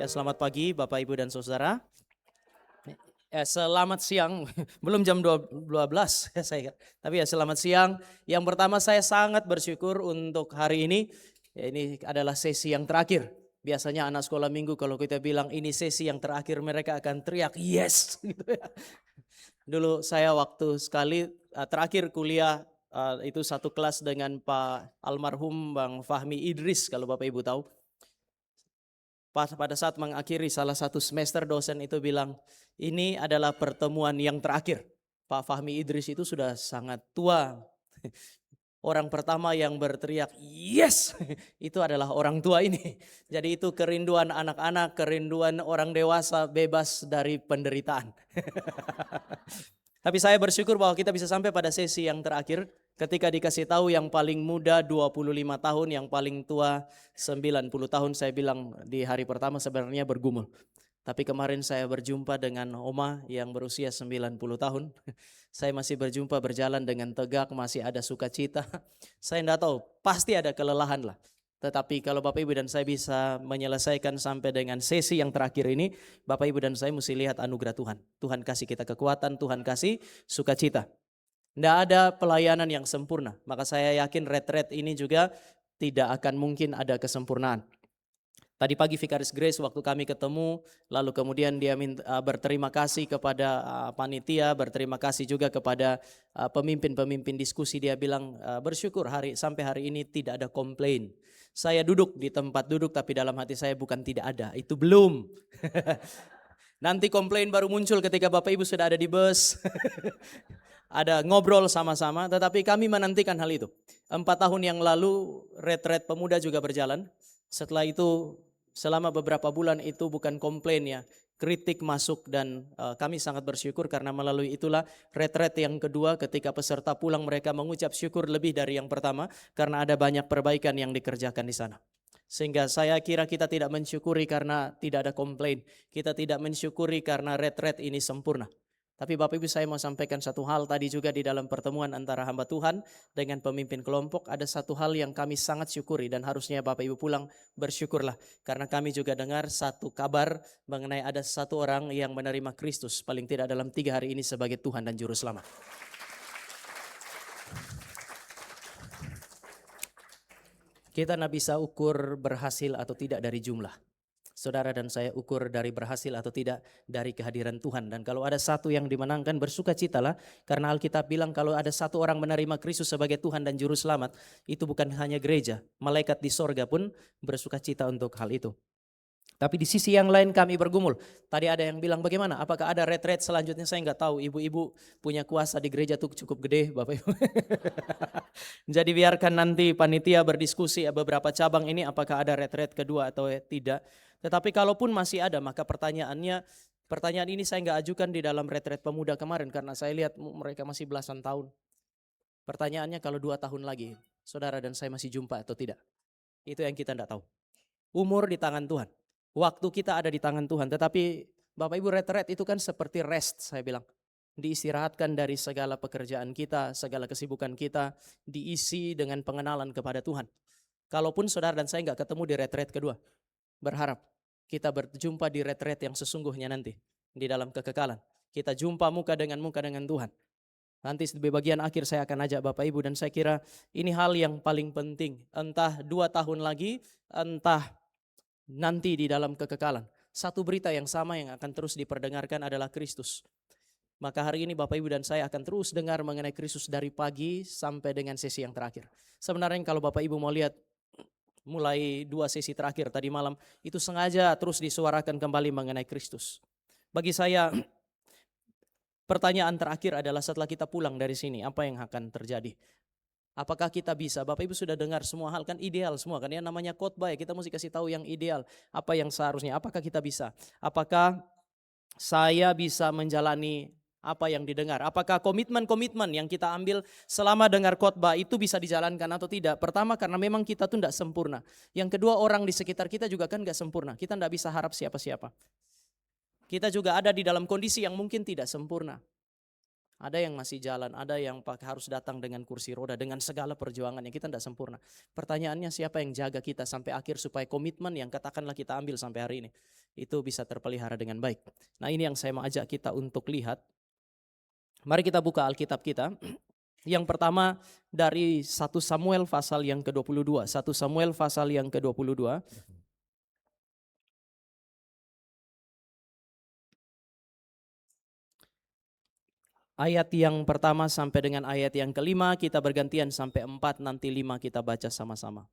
Ya, selamat pagi Bapak, Ibu, dan Saudara. Selamat siang, belum jam 12 ya saya, tapi ya selamat siang. Yang pertama saya sangat bersyukur untuk hari ini, ya ini adalah sesi yang terakhir. Biasanya anak sekolah minggu kalau kita bilang ini sesi yang terakhir mereka akan teriak yes gitu ya. Dulu saya waktu sekali terakhir kuliah itu satu kelas dengan Pak almarhum Bang Fahmi Idris kalau Bapak Ibu tahu. Pada saat mengakhiri salah satu semester dosen itu bilang, ini adalah pertemuan yang terakhir. Pak Fahmi Idris itu sudah sangat tua. Orang pertama yang berteriak, yes, itu adalah orang tua ini. Jadi itu kerinduan anak-anak, kerinduan orang dewasa bebas dari penderitaan. Tapi saya bersyukur bahwa kita bisa sampai pada sesi yang terakhir. Ketika dikasih tahu yang paling muda 25 tahun, yang paling tua 90 tahun, saya bilang di hari pertama sebenarnya bergumul. Tapi kemarin saya berjumpa dengan Oma yang berusia 90 tahun. Saya masih berjumpa berjalan dengan tegak, masih ada sukacita. Saya tidak tahu, pasti ada kelelahan lah. Tetapi kalau Bapak Ibu dan saya bisa menyelesaikan sampai dengan sesi yang terakhir ini, Bapak Ibu dan saya mesti lihat anugerah Tuhan. Tuhan kasih kita kekuatan, Tuhan kasih sukacita. Tidak ada pelayanan yang sempurna. Maka saya yakin retret ini juga tidak akan mungkin ada kesempurnaan. Tadi pagi Vicaris Grace waktu kami ketemu, lalu kemudian dia berterima kasih kepada panitia, berterima kasih juga kepada pemimpin-pemimpin diskusi. Dia bilang bersyukur sampai hari ini tidak ada komplain. Saya duduk di tempat duduk tapi dalam hati saya bukan tidak ada, itu belum. Nanti komplain baru muncul ketika Bapak Ibu sudah ada di bus. Ada ngobrol sama-sama, tetapi kami menantikan hal itu. 4 tahun yang lalu retret pemuda juga berjalan. Setelah itu selama beberapa bulan itu bukan komplain ya, kritik masuk dan kami sangat bersyukur karena melalui itulah retret yang kedua ketika peserta pulang mereka mengucap syukur lebih dari yang pertama karena ada banyak perbaikan yang dikerjakan di sana. Sehingga saya kira kita tidak mensyukuri karena tidak ada komplain. Kita tidak mensyukuri karena retret ini sempurna. Tapi Bapak Ibu saya mau sampaikan satu hal tadi juga di dalam pertemuan antara hamba Tuhan dengan pemimpin kelompok. Ada satu hal yang kami sangat syukuri dan harusnya Bapak Ibu pulang bersyukurlah. Karena kami juga dengar satu kabar mengenai ada satu orang yang menerima Kristus paling tidak dalam 3 hari ini sebagai Tuhan dan Juru Selamat. Kita tidak bisa ukur berhasil atau tidak dari jumlah. Saudara dan saya ukur dari berhasil atau tidak dari kehadiran Tuhan. Dan kalau ada satu yang dimenangkan bersukacitalah. Karena Alkitab bilang kalau ada satu orang menerima Kristus sebagai Tuhan dan Juru Selamat. Itu bukan hanya gereja. Malaikat di sorga pun bersukacita untuk hal itu. Tapi di sisi yang lain kami bergumul. Tadi ada yang bilang bagaimana? Apakah ada retret selanjutnya? Saya nggak tahu. Ibu-ibu punya kuasa di gereja tuh cukup gede, Bapak Ibu. Jadi biarkan nanti panitia berdiskusi beberapa cabang ini apakah ada retret kedua atau tidak. Tetapi kalaupun masih ada, maka pertanyaan ini saya nggak ajukan di dalam retret pemuda kemarin karena saya lihat mereka masih belasan tahun. Pertanyaannya kalau 2 tahun lagi, saudara dan saya masih jumpa atau tidak? Itu yang kita tidak tahu. Umur di tangan Tuhan. Waktu kita ada di tangan Tuhan, tetapi Bapak Ibu retret itu kan seperti rest saya bilang. Diistirahatkan dari segala pekerjaan kita, segala kesibukan kita, diisi dengan pengenalan kepada Tuhan. Kalaupun saudara dan saya nggak ketemu di retret kedua, berharap kita berjumpa di retret yang sesungguhnya nanti, di dalam kekekalan. Kita jumpa muka dengan Tuhan. Nanti di bagian akhir saya akan ajak Bapak Ibu dan saya kira ini hal yang paling penting. Entah 2 tahun lagi, entah nanti di dalam kekekalan. Satu berita yang sama yang akan terus diperdengarkan adalah Kristus. Maka hari ini Bapak Ibu dan saya akan terus dengar mengenai Kristus dari pagi sampai dengan sesi yang terakhir. Sebenarnya kalau Bapak Ibu mau lihat mulai 2 sesi terakhir tadi malam itu sengaja terus disuarakan kembali mengenai Kristus. Bagi saya pertanyaan terakhir adalah setelah kita pulang dari sini apa yang akan terjadi? Apakah kita bisa? Bapak Ibu sudah dengar semua hal kan ideal semua kan ya, namanya khotbah ya, kita mesti kasih tahu yang ideal, apa yang seharusnya. Apakah kita bisa? Apakah saya bisa menjalani apa yang didengar? Apakah komitmen-komitmen yang kita ambil selama dengar khotbah itu bisa dijalankan atau tidak? Pertama karena memang kita tuh tidak sempurna. Yang kedua orang di sekitar kita juga kan gak sempurna. Kita tidak bisa harap siapa-siapa. Kita juga ada di dalam kondisi yang mungkin tidak sempurna. Ada yang masih jalan, ada yang harus datang dengan kursi roda, dengan segala perjuangannya. Kita tidak sempurna. Pertanyaannya, siapa yang jaga kita sampai akhir supaya komitmen yang katakanlah kita ambil sampai hari ini itu bisa terpelihara dengan baik. Nah, ini yang saya mau ajak kita untuk lihat. Mari kita buka Alkitab kita. Yang pertama dari 1 Samuel pasal yang ke-22. 1 Samuel pasal yang ke-22. Ayat yang pertama sampai dengan ayat yang kelima, kita bergantian sampai 4, nanti 5 kita baca sama-sama.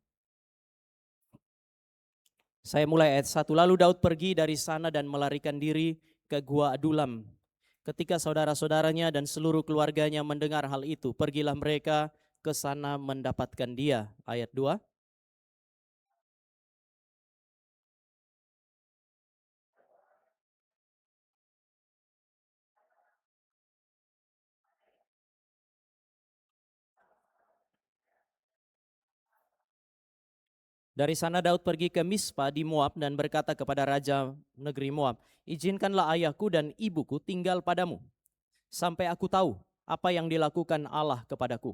Saya mulai ayat 1. Lalu Daud pergi dari sana dan melarikan diri ke Gua Adulam. Ketika saudara-saudaranya dan seluruh keluarganya mendengar hal itu, pergilah mereka ke sana mendapatkan dia. Ayat 2. Dari sana Daud pergi ke Mispa di Moab dan berkata kepada raja negeri Moab, izinkanlah ayahku dan ibuku tinggal padamu, sampai aku tahu apa yang dilakukan Allah kepadaku.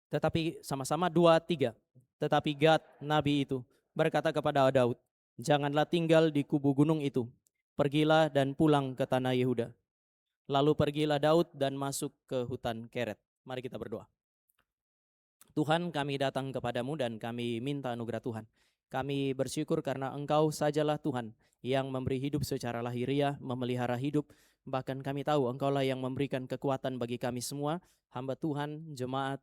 Tetapi sama-sama 2, 3. Tetapi Gad nabi itu berkata kepada Daud, janganlah tinggal di kubu gunung itu, pergilah dan pulang ke tanah Yehuda. Lalu pergilah Daud dan masuk ke hutan Keret. Mari kita berdoa. Tuhan, kami datang kepadamu dan kami minta anugerah Tuhan. Kami bersyukur karena Engkau sajalah Tuhan yang memberi hidup secara lahiriah, memelihara hidup. Bahkan kami tahu Engkaulah yang memberikan kekuatan bagi kami semua, hamba Tuhan, jemaat,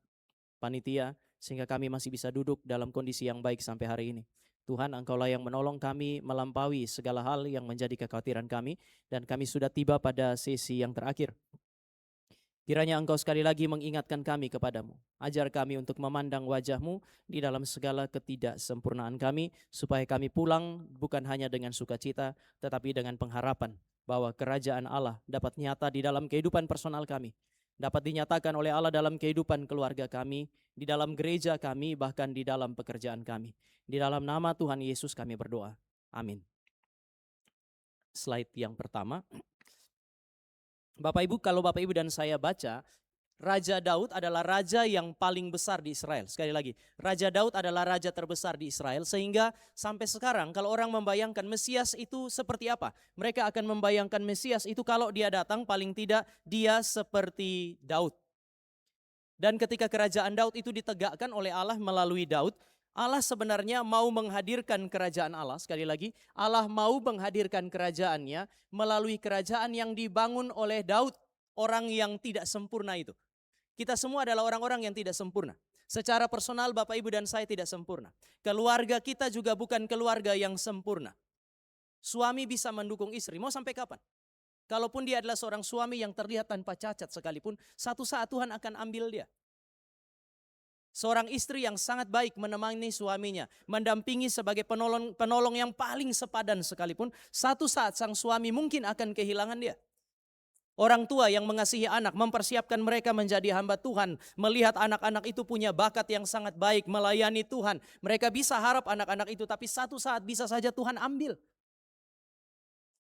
panitia, sehingga kami masih bisa duduk dalam kondisi yang baik sampai hari ini. Tuhan, Engkaulah yang menolong kami melampaui segala hal yang menjadi kekhawatiran kami, dan kami sudah tiba pada sesi yang terakhir. Kiranya Engkau sekali lagi mengingatkan kami kepadamu. Ajar kami untuk memandang wajah-Mu di dalam segala ketidaksempurnaan kami, supaya kami pulang bukan hanya dengan sukacita, tetapi dengan pengharapan bahwa kerajaan Allah dapat nyata di dalam kehidupan personal kami, dapat dinyatakan oleh Allah dalam kehidupan keluarga kami, di dalam gereja kami, bahkan di dalam pekerjaan kami. Di dalam nama Tuhan Yesus kami berdoa. Amin. Slide yang pertama. Bapak Ibu, kalau Bapak Ibu dan saya baca, Raja Daud adalah raja yang paling besar di Israel. Sekali lagi, Raja Daud adalah raja terbesar di Israel, sehingga sampai sekarang kalau orang membayangkan Mesias itu seperti apa, mereka akan membayangkan Mesias itu kalau dia datang paling tidak dia seperti Daud. Dan ketika kerajaan Daud itu ditegakkan oleh Allah melalui Daud, Allah sebenarnya mau menghadirkan kerajaan Allah. Sekali lagi, Allah mau menghadirkan kerajaannya melalui kerajaan yang dibangun oleh Daud, orang yang tidak sempurna itu. Kita semua adalah orang-orang yang tidak sempurna. Secara personal Bapak Ibu dan saya tidak sempurna. Keluarga kita juga bukan keluarga yang sempurna. Suami bisa mendukung istri, mau sampai kapan? Kalaupun dia adalah seorang suami yang terlihat tanpa cacat sekalipun, satu saat Tuhan akan ambil dia. Seorang istri yang sangat baik menemani suaminya, mendampingi sebagai penolong yang paling sepadan sekalipun, satu saat sang suami mungkin akan kehilangan dia. Orang tua yang mengasihi anak, mempersiapkan mereka menjadi hamba Tuhan, melihat anak-anak itu punya bakat yang sangat baik, melayani Tuhan. Mereka bisa harap anak-anak itu, tapi satu saat bisa saja Tuhan ambil.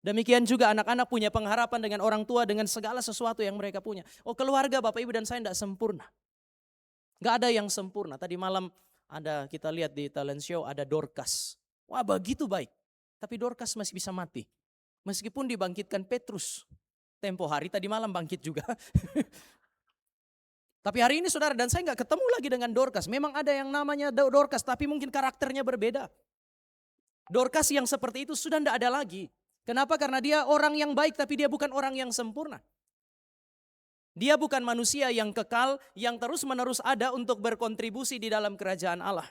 Demikian juga anak-anak punya pengharapan dengan orang tua, dengan segala sesuatu yang mereka punya. Oh, keluarga Bapak Ibu dan saya tidak sempurna. Gak ada yang sempurna. Tadi malam kita lihat di talent show ada Dorcas. Wah, begitu baik. Tapi Dorcas masih bisa mati. Meskipun dibangkitkan Petrus. Tempo hari tadi malam bangkit juga. Tapi hari ini saudara, dan saya gak ketemu lagi dengan Dorcas. Memang ada yang namanya Dorcas, tapi mungkin karakternya berbeda. Dorcas yang seperti itu sudah tidak ada lagi. Kenapa? Karena dia orang yang baik, tapi dia bukan orang yang sempurna. Dia bukan manusia yang kekal, yang terus-menerus ada untuk berkontribusi di dalam kerajaan Allah.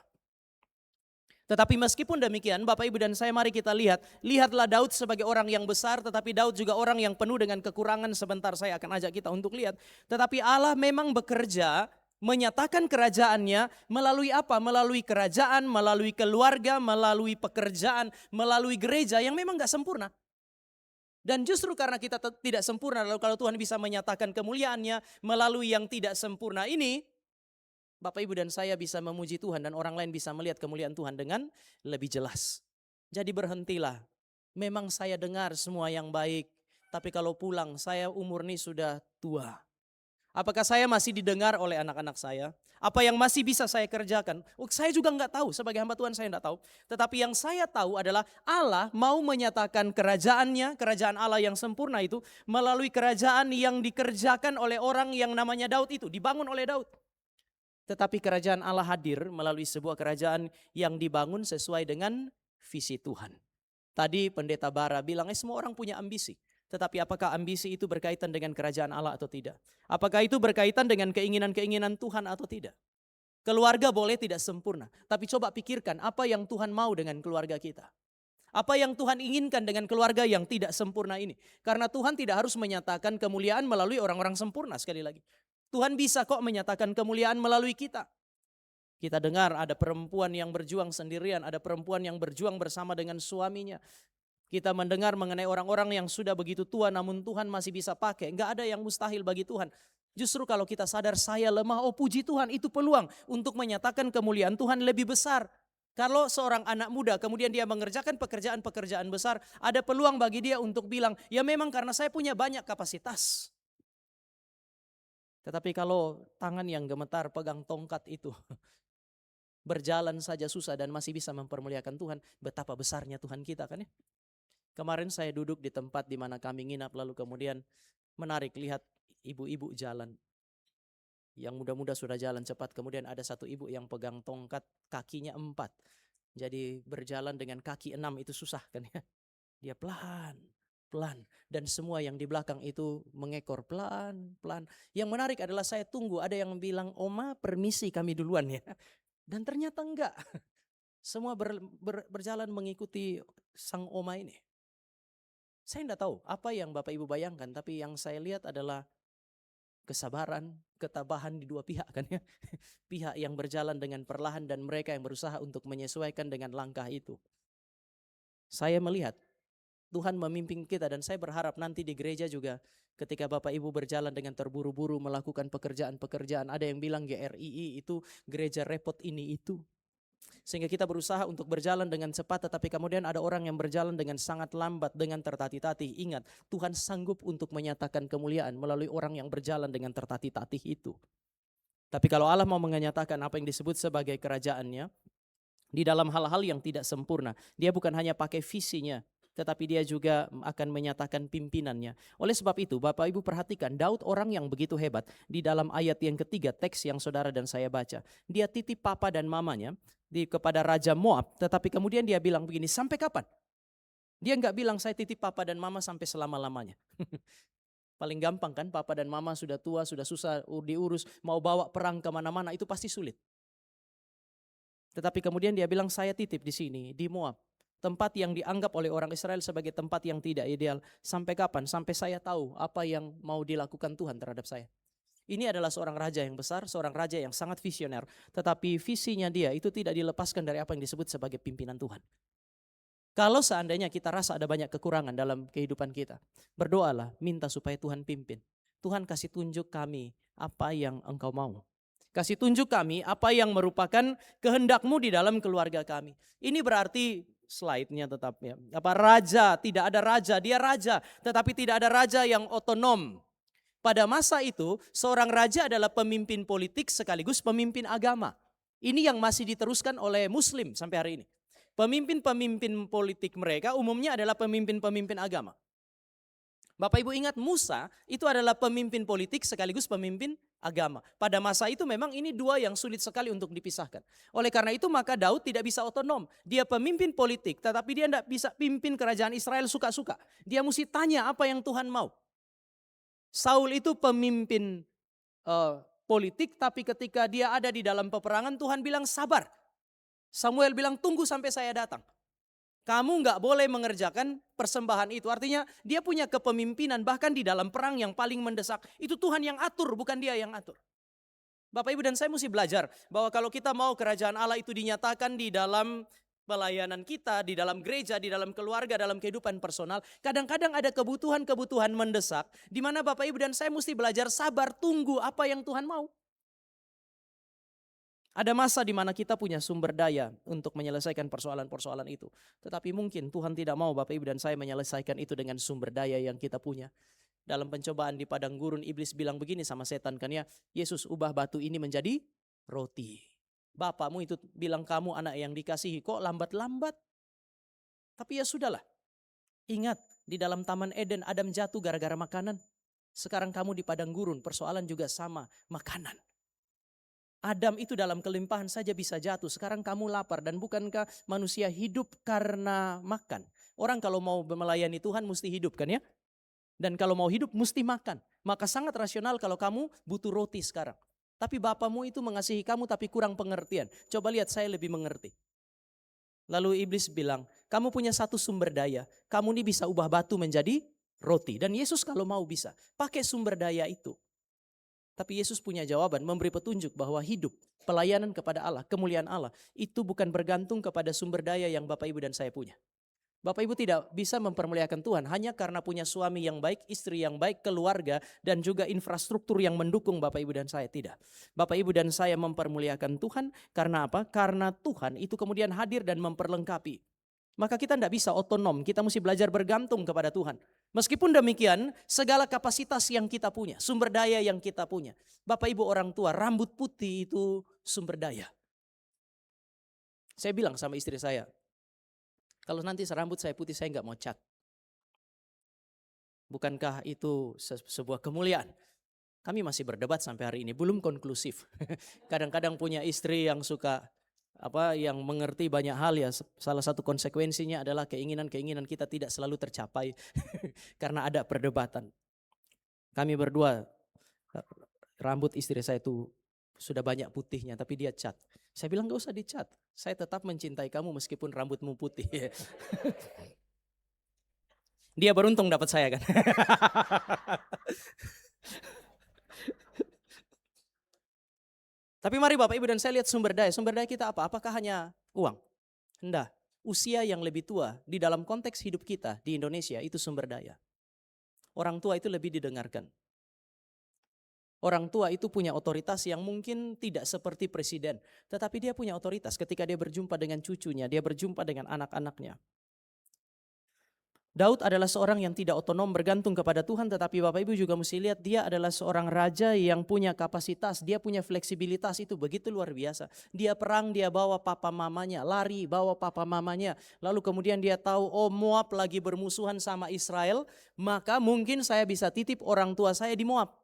Tetapi meskipun demikian, Bapak Ibu dan saya, mari kita lihatlah Daud sebagai orang yang besar, tetapi Daud juga orang yang penuh dengan kekurangan. Sebentar saya akan ajak kita untuk lihat. Tetapi Allah memang bekerja menyatakan kerajaannya melalui apa? Melalui kerajaan, melalui keluarga, melalui pekerjaan, melalui gereja yang memang gak sempurna. Dan justru karena kita tidak sempurna, lalu kalau Tuhan bisa menyatakan kemuliaannya melalui yang tidak sempurna ini, Bapak Ibu dan saya bisa memuji Tuhan dan orang lain bisa melihat kemuliaan Tuhan dengan lebih jelas. Jadi berhentilah. Memang saya dengar semua yang baik, tapi kalau pulang saya umur ini sudah tua. Apakah saya masih didengar oleh anak-anak saya? Apa yang masih bisa saya kerjakan? Saya juga nggak tahu, sebagai hamba Tuhan saya nggak tahu. Tetapi yang saya tahu adalah Allah mau menyatakan kerajaannya, kerajaan Allah yang sempurna itu melalui kerajaan yang dikerjakan oleh orang yang namanya Daud itu, dibangun oleh Daud. Tetapi kerajaan Allah hadir melalui sebuah kerajaan yang dibangun sesuai dengan visi Tuhan. Tadi pendeta Bara bilang, semua orang punya ambisi. Tetapi apakah ambisi itu berkaitan dengan kerajaan Allah atau tidak? Apakah itu berkaitan dengan keinginan-keinginan Tuhan atau tidak? Keluarga boleh tidak sempurna, tapi coba pikirkan apa yang Tuhan mau dengan keluarga kita. Apa yang Tuhan inginkan dengan keluarga yang tidak sempurna ini. Karena Tuhan tidak harus menyatakan kemuliaan melalui orang-orang sempurna, sekali lagi. Tuhan bisa kok menyatakan kemuliaan melalui kita. Kita dengar ada perempuan yang berjuang sendirian, ada perempuan yang berjuang bersama dengan suaminya. Kita mendengar mengenai orang-orang yang sudah begitu tua namun Tuhan masih bisa pakai. Enggak ada yang mustahil bagi Tuhan. Justru kalau kita sadar saya lemah, oh puji Tuhan, itu peluang untuk menyatakan kemuliaan Tuhan lebih besar. Kalau seorang anak muda kemudian dia mengerjakan pekerjaan-pekerjaan besar, ada peluang bagi dia untuk bilang, ya memang karena saya punya banyak kapasitas. Tetapi kalau tangan yang gemetar pegang tongkat itu, berjalan saja susah dan masih bisa mempermuliakan Tuhan, betapa besarnya Tuhan kita kan ya. Kemarin saya duduk di tempat di mana kami nginap, lalu kemudian menarik lihat ibu-ibu jalan. Yang muda-muda sudah jalan cepat, kemudian ada satu ibu yang pegang tongkat, kakinya 4. Jadi berjalan dengan kaki 6 itu susah kan ya. Dia pelan, dan semua yang di belakang itu mengekor pelan. Yang menarik adalah saya tunggu, ada yang bilang, "Oma permisi kami duluan ya." Dan ternyata enggak. Semua berjalan mengikuti sang oma ini. Saya tidak tahu apa yang Bapak Ibu bayangkan, tapi yang saya lihat adalah kesabaran, ketabahan di dua pihak kan ya. Pihak yang berjalan dengan perlahan dan mereka yang berusaha untuk menyesuaikan dengan langkah itu. Saya melihat Tuhan memimpin kita dan saya berharap nanti di gereja juga ketika Bapak Ibu berjalan dengan terburu-buru melakukan pekerjaan-pekerjaan, ada yang bilang GRII itu gereja repot ini itu. Sehingga kita berusaha untuk berjalan dengan cepat, tetapi kemudian ada orang yang berjalan dengan sangat lambat, dengan tertatih-tatih. Ingat, Tuhan sanggup untuk menyatakan kemuliaan melalui orang yang berjalan dengan tertatih-tatih itu. Tapi kalau Allah mau menyatakan apa yang disebut sebagai kerajaannya, di dalam hal-hal yang tidak sempurna, dia bukan hanya pakai visinya, tetapi dia juga akan menyatakan pimpinannya. Oleh sebab itu, Bapak Ibu perhatikan, Daud orang yang begitu hebat. Di dalam ayat yang ketiga, teks yang saudara dan saya baca, dia titip papa dan mamanya kepada Raja Moab, tetapi kemudian dia bilang begini, sampai kapan? Dia enggak bilang saya titip papa dan mama sampai selama-lamanya. Paling gampang kan, papa dan mama sudah tua, sudah susah diurus, mau bawa perang kemana-mana itu pasti sulit. Tetapi kemudian dia bilang saya titip di sini, di Moab. Tempat yang dianggap oleh orang Israel sebagai tempat yang tidak ideal. Sampai kapan? Sampai saya tahu apa yang mau dilakukan Tuhan terhadap saya. Ini adalah seorang raja yang besar, seorang raja yang sangat visioner. Tetapi visinya dia itu tidak dilepaskan dari apa yang disebut sebagai pimpinan Tuhan. Kalau seandainya kita rasa ada banyak kekurangan dalam kehidupan kita, berdoalah, minta supaya Tuhan pimpin. Tuhan kasih tunjuk kami apa yang Engkau mau. Kasih tunjuk kami apa yang merupakan kehendak-Mu di dalam keluarga kami. Ini berarti slide-nya tetap ya. Raja, tidak ada raja, dia raja, tetapi tidak ada raja yang otonom. Pada masa itu, seorang raja adalah pemimpin politik sekaligus pemimpin agama. Ini yang masih diteruskan oleh Muslim sampai hari ini. Pemimpin-pemimpin politik mereka umumnya adalah pemimpin-pemimpin agama. Bapak Ibu ingat Musa itu adalah pemimpin politik sekaligus pemimpin agama. Pada masa itu memang ini dua yang sulit sekali untuk dipisahkan. Oleh karena itu maka Daud tidak bisa otonom. Dia pemimpin politik tetapi dia tidak bisa pimpin kerajaan Israel suka-suka. Dia mesti tanya apa yang Tuhan mau. Saul itu pemimpin politik tapi ketika dia ada di dalam peperangan Tuhan bilang sabar. Samuel bilang tunggu sampai saya datang. Kamu nggak boleh mengerjakan persembahan itu. Artinya dia punya kepemimpinan bahkan di dalam perang yang paling mendesak. Itu Tuhan yang atur bukan dia yang atur. Bapak Ibu dan saya mesti belajar bahwa kalau kita mau kerajaan Allah itu dinyatakan di dalam pelayanan kita, di dalam gereja, di dalam keluarga, dalam kehidupan personal. Kadang-kadang ada kebutuhan-kebutuhan mendesak. Di mana Bapak Ibu dan saya mesti belajar sabar tunggu apa yang Tuhan mau. Ada masa di mana kita punya sumber daya untuk menyelesaikan persoalan-persoalan itu. Tetapi mungkin Tuhan tidak mau Bapak Ibu dan saya menyelesaikan itu dengan sumber daya yang kita punya. Dalam pencobaan di padang gurun, iblis bilang begini sama setan kan ya, Yesus ubah batu ini menjadi roti. Bapakmu itu bilang kamu anak yang dikasihi, kok lambat-lambat? Tapi ya sudahlah. Ingat, di dalam Taman Eden Adam jatuh gara-gara makanan. Sekarang kamu di padang gurun, persoalan juga sama, makanan. Adam itu dalam kelimpahan saja bisa jatuh. Sekarang kamu lapar, dan bukankah manusia hidup karena makan? Orang kalau mau melayani Tuhan mesti hidup kan ya? Dan kalau mau hidup mesti makan. Maka sangat rasional kalau kamu butuh roti sekarang. Tapi bapamu itu mengasihi kamu tapi kurang pengertian. Coba lihat, saya lebih mengerti. Lalu iblis bilang, kamu punya satu sumber daya. Kamu ini bisa ubah batu menjadi roti. Dan Yesus kalau mau bisa, pakai sumber daya itu. Tapi Yesus punya jawaban, memberi petunjuk bahwa hidup, pelayanan kepada Allah, kemuliaan Allah, itu bukan bergantung kepada sumber daya yang Bapak Ibu dan saya punya. Bapak Ibu tidak bisa mempermuliakan Tuhan hanya karena punya suami yang baik, istri yang baik, keluarga, dan juga infrastruktur yang mendukung Bapak Ibu dan saya. Tidak. Bapak Ibu dan saya mempermuliakan Tuhan karena apa? Karena Tuhan itu kemudian hadir dan memperlengkapi. Maka kita tidak bisa otonom, kita mesti belajar bergantung kepada Tuhan. Meskipun demikian, segala kapasitas yang kita punya, sumber daya yang kita punya. Bapak Ibu orang tua, rambut putih itu sumber daya. Saya bilang sama istri saya, kalau nanti rambut saya putih saya nggak mau cat. Bukankah itu sebuah kemuliaan? Kami masih berdebat sampai hari ini, belum konklusif. Kadang-kadang punya istri yang suka yang mengerti banyak hal ya. Salah satu konsekuensinya adalah keinginan-keinginan kita tidak selalu tercapai karena ada perdebatan. Kami berdua, rambut istri saya itu sudah banyak putihnya tapi dia cat. Saya bilang gak usah dicat, saya tetap mencintai kamu meskipun rambutmu putih. Dia beruntung dapat saya kan. Tapi mari Bapak Ibu dan saya lihat sumber daya. Sumber daya kita apa? Apakah hanya uang? Enggak. Usia yang lebih tua di dalam konteks hidup kita di Indonesia itu sumber daya. Orang tua itu lebih didengarkan. Orang tua itu punya otoritas yang mungkin tidak seperti presiden. Tetapi dia punya otoritas ketika dia berjumpa dengan cucunya, dia berjumpa dengan anak-anaknya. Daud adalah seorang yang tidak otonom bergantung kepada Tuhan, tetapi Bapak Ibu juga mesti lihat dia adalah seorang raja yang punya kapasitas, dia punya fleksibilitas itu begitu luar biasa. Dia perang, dia bawa papa mamanya, lari bawa papa mamanya. Lalu kemudian dia tahu, oh Moab lagi bermusuhan sama Israel, maka mungkin saya bisa titip orang tua saya di Moab.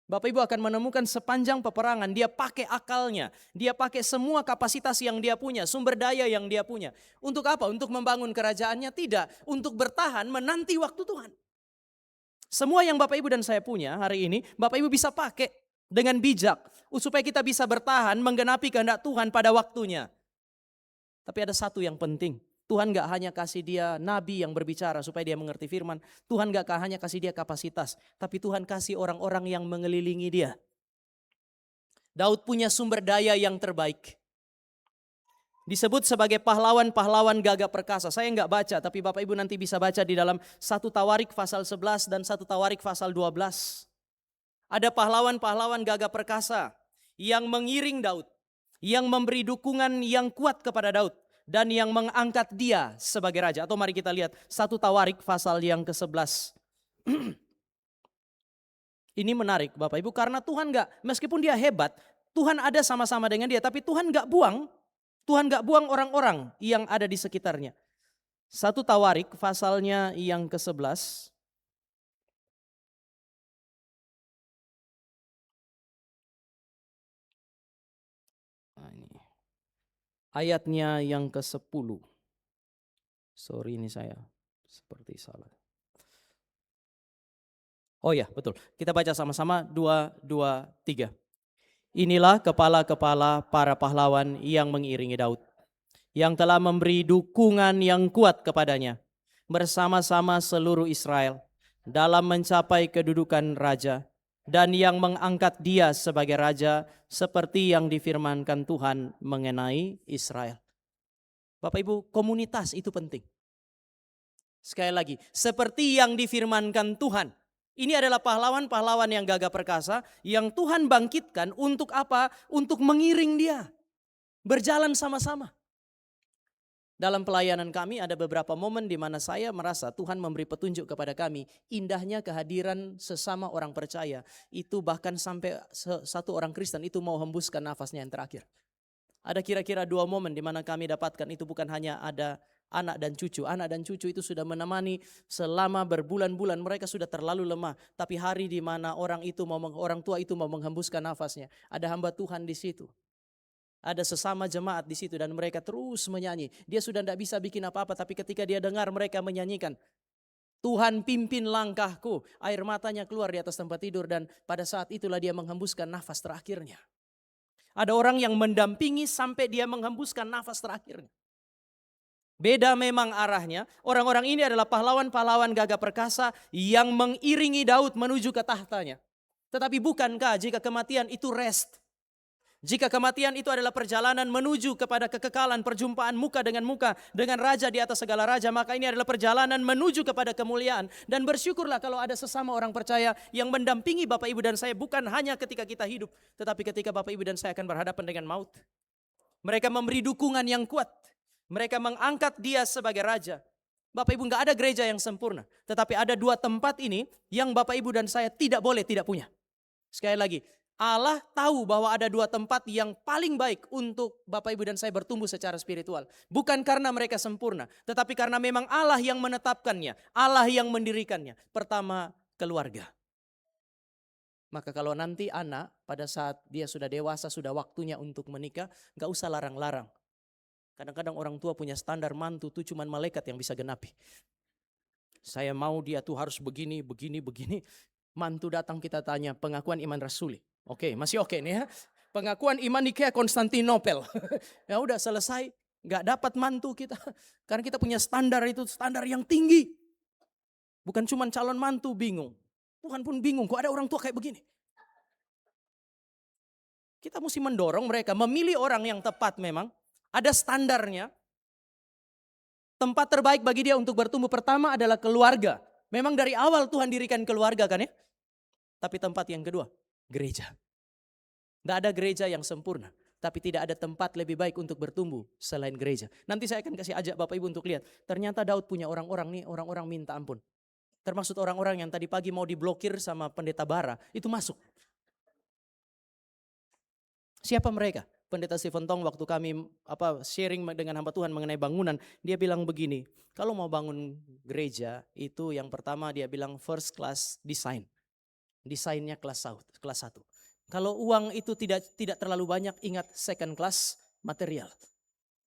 Bapak Ibu akan menemukan sepanjang peperangan dia pakai akalnya, dia pakai semua kapasitas yang dia punya, sumber daya yang dia punya. Untuk apa? Untuk membangun kerajaannya? Tidak, untuk bertahan menanti waktu Tuhan. Semua yang Bapak Ibu dan saya punya hari ini, Bapak Ibu bisa pakai dengan bijak supaya kita bisa bertahan menggenapi kehendak Tuhan pada waktunya. Tapi ada satu yang penting. Tuhan gak hanya kasih dia nabi yang berbicara supaya dia mengerti firman. Tuhan gak hanya kasih dia kapasitas. Tapi Tuhan kasih orang-orang yang mengelilingi dia. Daud punya sumber daya yang terbaik. Disebut sebagai pahlawan-pahlawan gagah perkasa. Saya gak baca, tapi Bapak Ibu nanti bisa baca di dalam 1 Tawarik pasal 11 dan 1 Tawarik pasal 12. Ada pahlawan-pahlawan gagah perkasa yang mengiring Daud. Yang memberi dukungan yang kuat kepada Daud. Dan yang mengangkat dia sebagai raja. Atau mari kita lihat 1 Tawarik pasal yang ke-11. Ini menarik Bapak Ibu, karena Tuhan meskipun dia hebat, Tuhan ada sama-sama dengan dia. Tapi Tuhan gak buang orang-orang yang ada di sekitarnya. 1 Tawarik pasalnya yang ke-11. Ayatnya yang ke-10. Sorry ini saya seperti salah. Oh ya betul, kita baca sama-sama 2, 2, 3. Inilah kepala-kepala para pahlawan yang mengiringi Daud. Yang telah memberi dukungan yang kuat kepadanya. Bersama-sama seluruh Israel dalam mencapai kedudukan raja. Dan yang mengangkat dia sebagai raja seperti yang difirmankan Tuhan mengenai Israel. Bapak Ibu, komunitas itu penting. Sekali lagi, seperti yang difirmankan Tuhan. Ini adalah pahlawan-pahlawan yang gagah perkasa yang Tuhan bangkitkan untuk apa? Untuk mengiring dia. Berjalan sama-sama. Dalam pelayanan kami ada beberapa momen di mana saya merasa Tuhan memberi petunjuk kepada kami. Indahnya kehadiran sesama orang percaya. Itu bahkan sampai satu orang Kristen itu mau hembuskan nafasnya yang terakhir. Ada kira-kira 2 momen di mana kami dapatkan itu bukan hanya ada anak dan cucu. Anak dan cucu itu sudah menemani selama berbulan-bulan. Mereka sudah terlalu lemah. Tapi hari di mana orang tua itu mau menghembuskan nafasnya. Ada hamba Tuhan di situ. Ada sesama jemaat di situ dan mereka terus menyanyi. Dia sudah tidak bisa bikin apa-apa, tapi ketika dia dengar mereka menyanyikan, Tuhan pimpin langkahku. Air matanya keluar di atas tempat tidur dan pada saat itulah dia menghembuskan nafas terakhirnya. Ada orang yang mendampingi sampai dia menghembuskan nafas terakhirnya. Beda memang arahnya. Orang-orang ini adalah pahlawan-pahlawan gagah perkasa yang mengiringi Daud menuju ke tahtanya. Tetapi bukankah jika kematian itu rest? Jika kematian itu adalah perjalanan menuju kepada kekekalan, perjumpaan muka dengan raja di atas segala raja, maka ini adalah perjalanan menuju kepada kemuliaan. Dan bersyukurlah kalau ada sesama orang percaya yang mendampingi Bapak Ibu dan saya bukan hanya ketika kita hidup, tetapi ketika Bapak Ibu dan saya akan berhadapan dengan maut. Mereka memberi dukungan yang kuat. Mereka mengangkat dia sebagai raja. Bapak Ibu, enggak ada gereja yang sempurna, tetapi ada 2 tempat ini yang Bapak Ibu dan saya tidak boleh tidak punya. Sekali lagi, Allah tahu bahwa ada 2 tempat yang paling baik untuk Bapak Ibu dan saya bertumbuh secara spiritual. Bukan karena mereka sempurna, tetapi karena memang Allah yang menetapkannya, Allah yang mendirikannya. Pertama, keluarga. Maka kalau nanti anak pada saat dia sudah dewasa, sudah waktunya untuk menikah, gak usah larang-larang. Kadang-kadang orang tua punya standar mantu tuh cuman malaikat yang bisa genapi. Saya mau dia tuh harus begini. Mantu datang kita tanya pengakuan iman rasuli. Oke, masih oke nih ya. Pengakuan iman Nikea Konstantinopel. Ya udah selesai, nggak dapat mantu kita. Karena kita punya standar itu standar yang tinggi. Bukan cuma calon mantu bingung. Tuhan pun bingung kok ada orang tua kayak begini. Kita mesti mendorong mereka memilih orang yang tepat memang. Ada standarnya. Tempat terbaik bagi dia untuk bertumbuh pertama adalah keluarga. Memang dari awal Tuhan dirikan keluarga kan ya. Tapi tempat yang kedua, gereja. Tidak ada gereja yang sempurna. Tapi tidak ada tempat lebih baik untuk bertumbuh selain gereja. Nanti saya akan kasih ajak Bapak Ibu untuk lihat. Ternyata Daud punya orang-orang nih, orang-orang minta ampun. Termasuk orang-orang yang tadi pagi mau diblokir sama pendeta Bara, itu masuk. Siapa mereka? Pendeta Stephen Tong waktu kami sharing dengan hamba Tuhan mengenai bangunan, dia bilang begini, kalau mau bangun gereja itu yang pertama dia bilang first class design. Desainnya kelas 1. Kalau uang itu tidak terlalu banyak, ingat second class material.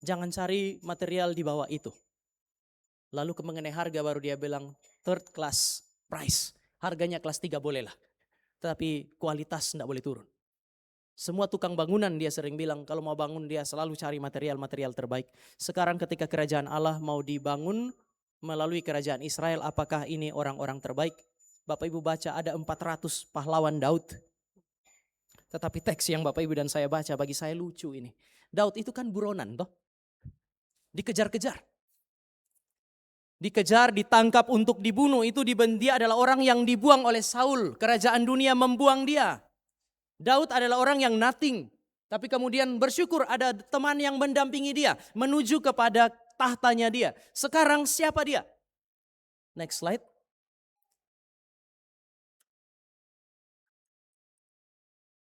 Jangan cari material di bawah itu. Lalu mengenai harga baru dia bilang third class price. Harganya kelas 3 bolehlah. Tetapi kualitas tidak boleh turun. Semua tukang bangunan dia sering bilang kalau mau bangun dia selalu cari material-material terbaik. Sekarang ketika kerajaan Allah mau dibangun melalui kerajaan Israel, apakah ini orang-orang terbaik? Bapak Ibu baca ada 400 pahlawan Daud. Tetapi teks yang Bapak Ibu dan saya baca bagi saya lucu ini. Daud itu kan buronan toh. Dikejar-kejar. Dikejar, ditangkap untuk dibunuh. Dia adalah orang yang dibuang oleh Saul. Kerajaan dunia membuang dia. Daud adalah orang yang nothing. Tapi kemudian bersyukur ada teman yang mendampingi dia. Menuju kepada tahtanya dia. Sekarang siapa dia? Next slide.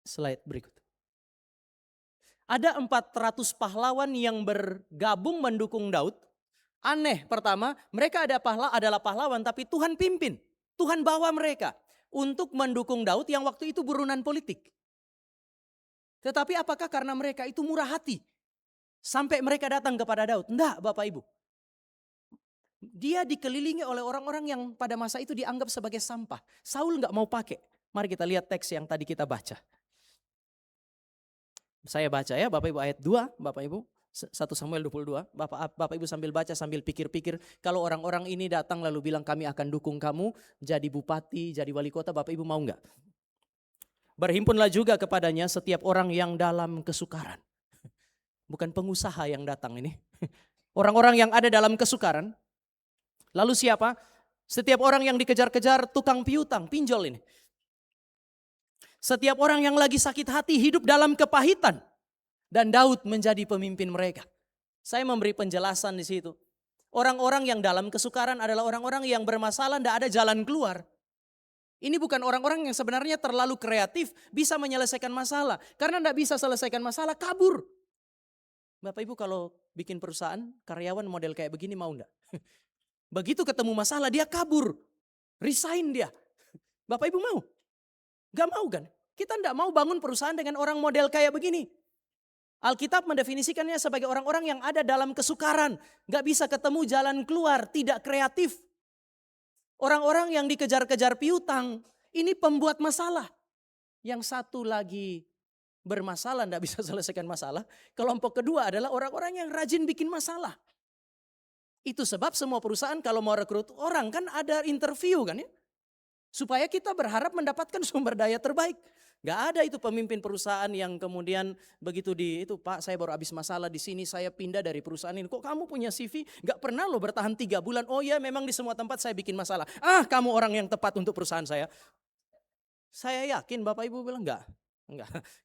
Slide berikut. Ada 400 pahlawan yang bergabung mendukung Daud. Aneh pertama, mereka adalah pahlawan tapi Tuhan pimpin. Tuhan bawa mereka untuk mendukung Daud yang waktu itu buronan politik. Tetapi apakah karena mereka itu murah hati? Sampai mereka datang kepada Daud? Enggak Bapak Ibu. Dia dikelilingi oleh orang-orang yang pada masa itu dianggap sebagai sampah. Saul enggak mau pakai. Mari kita lihat teks yang tadi kita baca. Saya baca ya Bapak Ibu ayat 2, Bapak Ibu 1 Samuel 22. Bapak Ibu sambil baca sambil pikir-pikir. Kalau orang-orang ini datang lalu bilang kami akan dukung kamu jadi bupati, jadi wali kota, Bapak Ibu mau enggak? Berhimpunlah juga kepadanya setiap orang yang dalam kesukaran. Bukan pengusaha yang datang ini. Orang-orang yang ada dalam kesukaran. Lalu siapa? Setiap orang yang dikejar-kejar tukang piutang, pinjol ini. Setiap orang yang lagi sakit hati hidup dalam kepahitan. Dan Daud menjadi pemimpin mereka. Saya memberi penjelasan di situ. Orang-orang yang dalam kesukaran adalah orang-orang yang bermasalah, tidak ada jalan keluar. Ini bukan orang-orang yang sebenarnya terlalu kreatif, bisa menyelesaikan masalah. Karena tidak bisa selesaikan masalah, kabur. Bapak Ibu kalau bikin perusahaan, karyawan model kayak begini mau enggak? Begitu ketemu masalah, dia kabur. Resign dia. Bapak Ibu mau? Gak mau kan? Kita tidak mau bangun perusahaan dengan orang model kayak begini. Alkitab mendefinisikannya sebagai orang-orang yang ada dalam kesukaran. Gak bisa ketemu jalan keluar, tidak kreatif. Orang-orang yang dikejar-kejar piutang, ini pembuat masalah. Yang satu lagi bermasalah, tidak bisa selesaikan masalah. Kelompok kedua adalah orang-orang yang rajin bikin masalah. Itu sebab semua perusahaan kalau mau rekrut orang kan ada interview kan ya. Supaya kita berharap mendapatkan sumber daya terbaik. Gak ada itu pemimpin perusahaan yang kemudian begitu itu Pak saya baru habis masalah di sini saya pindah dari perusahaan ini. Kok kamu punya CV? Gak pernah loh bertahan 3 bulan. Oh ya memang di semua tempat saya bikin masalah. Kamu orang yang tepat untuk perusahaan saya. Saya yakin Bapak Ibu bilang enggak.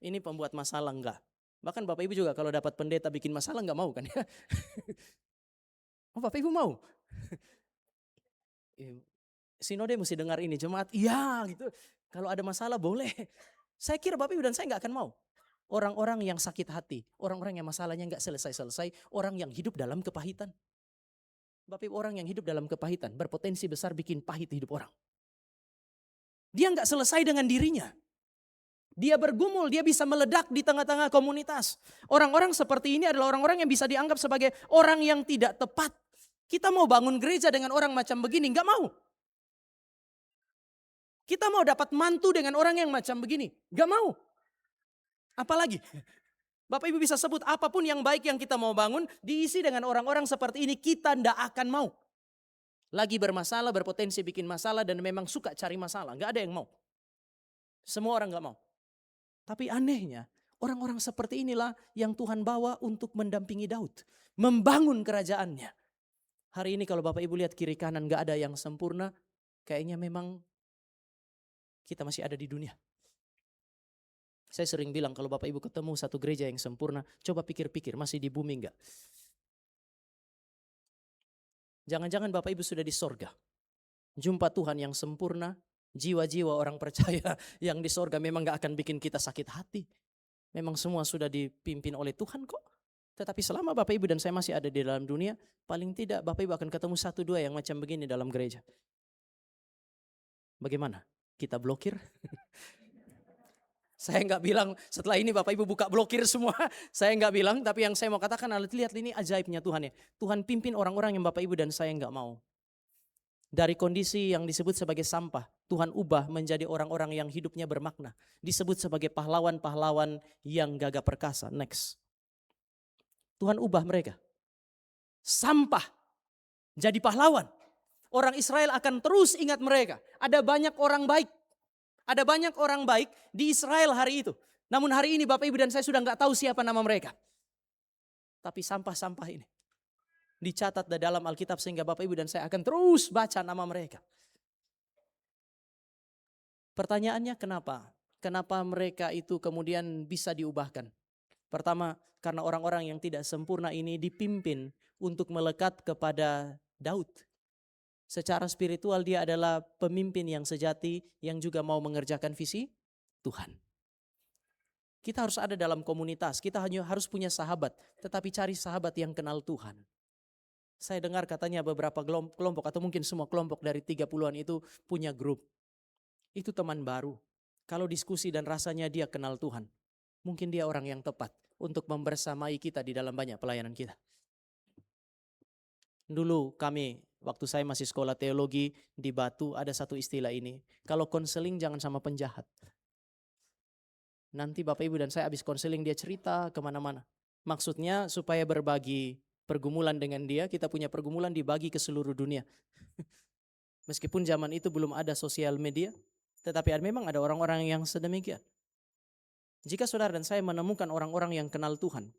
Ini pembuat masalah enggak. Bahkan Bapak Ibu juga kalau dapat pendeta bikin masalah enggak mau kan ya. Oh Bapak Ibu mau? Sinode mesti dengar ini jemaat, iya gitu. Kalau ada masalah boleh. Saya kira Bapak Ibu dan saya gak akan mau. Orang-orang yang sakit hati, orang-orang yang masalahnya gak selesai-selesai, orang yang hidup dalam kepahitan. Bapak Ibu orang yang hidup dalam kepahitan, berpotensi besar bikin pahit hidup orang. Dia gak selesai dengan dirinya. Dia bergumul, dia bisa meledak di tengah-tengah komunitas. Orang-orang seperti ini adalah orang-orang yang bisa dianggap sebagai orang yang tidak tepat. Kita mau bangun gereja dengan orang macam begini, gak mau. Kita mau dapat mantu dengan orang yang macam begini. Gak mau. Apalagi. Bapak Ibu bisa sebut apapun yang baik yang kita mau bangun. Diisi dengan orang-orang seperti ini. Kita ndak akan mau. Lagi bermasalah, berpotensi bikin masalah. Dan memang suka cari masalah. Gak ada yang mau. Semua orang gak mau. Tapi anehnya. Orang-orang seperti inilah yang Tuhan bawa untuk mendampingi Daud. Membangun kerajaannya. Hari ini kalau Bapak Ibu lihat kiri kanan gak ada yang sempurna. Kayaknya memang kita masih ada di dunia. Saya sering bilang kalau Bapak Ibu ketemu satu gereja yang sempurna, coba pikir-pikir masih di bumi enggak? Jangan-jangan Bapak Ibu sudah di sorga. Jumpa Tuhan yang sempurna, jiwa-jiwa orang percaya yang di sorga memang enggak akan bikin kita sakit hati. Memang semua sudah dipimpin oleh Tuhan kok. Tetapi selama Bapak Ibu dan saya masih ada di dalam dunia, paling tidak Bapak Ibu akan ketemu 1-2 yang macam begini dalam gereja. Bagaimana? Kita blokir? Saya nggak bilang setelah ini Bapak Ibu buka blokir semua. Saya nggak bilang, tapi yang saya mau katakan adalah lihat ini ajaibnya Tuhan ya. Tuhan pimpin orang-orang yang Bapak Ibu dan saya nggak mau. Dari kondisi yang disebut sebagai sampah, Tuhan ubah menjadi orang-orang yang hidupnya bermakna. Disebut sebagai pahlawan-pahlawan yang gagah perkasa. Next. Tuhan ubah mereka. Sampah jadi pahlawan. Orang Israel akan terus ingat mereka. Ada banyak orang baik. Ada banyak orang baik di Israel hari itu. Namun hari ini Bapak Ibu dan saya sudah gak tahu siapa nama mereka. Tapi sampah-sampah ini dicatat di dalam Alkitab sehingga Bapak Ibu dan saya akan terus baca nama mereka. Pertanyaannya kenapa? Kenapa mereka itu kemudian bisa diubahkan? Pertama, karena orang-orang yang tidak sempurna ini dipimpin untuk melekat kepada Daud. Secara spiritual dia adalah pemimpin yang sejati yang juga mau mengerjakan visi Tuhan. Kita harus ada dalam komunitas, kita hanya harus punya sahabat, tetapi cari sahabat yang kenal Tuhan. Saya dengar katanya beberapa kelompok atau mungkin semua kelompok dari 30-an itu punya grup. Itu teman baru. Kalau diskusi dan rasanya dia kenal Tuhan, mungkin dia orang yang tepat untuk membersamai kita di dalam banyak pelayanan kita. Dulu waktu saya masih sekolah teologi di Batu ada satu istilah ini. Kalau konseling jangan sama penjahat. Nanti Bapak Ibu dan saya habis konseling dia cerita kemana-mana. Maksudnya supaya berbagi pergumulan dengan dia, kita punya pergumulan dibagi ke seluruh dunia. Meskipun zaman itu belum ada sosial media, tetapi memang ada orang-orang yang sedemikian. Jika saudara dan saya menemukan orang-orang yang kenal Tuhan,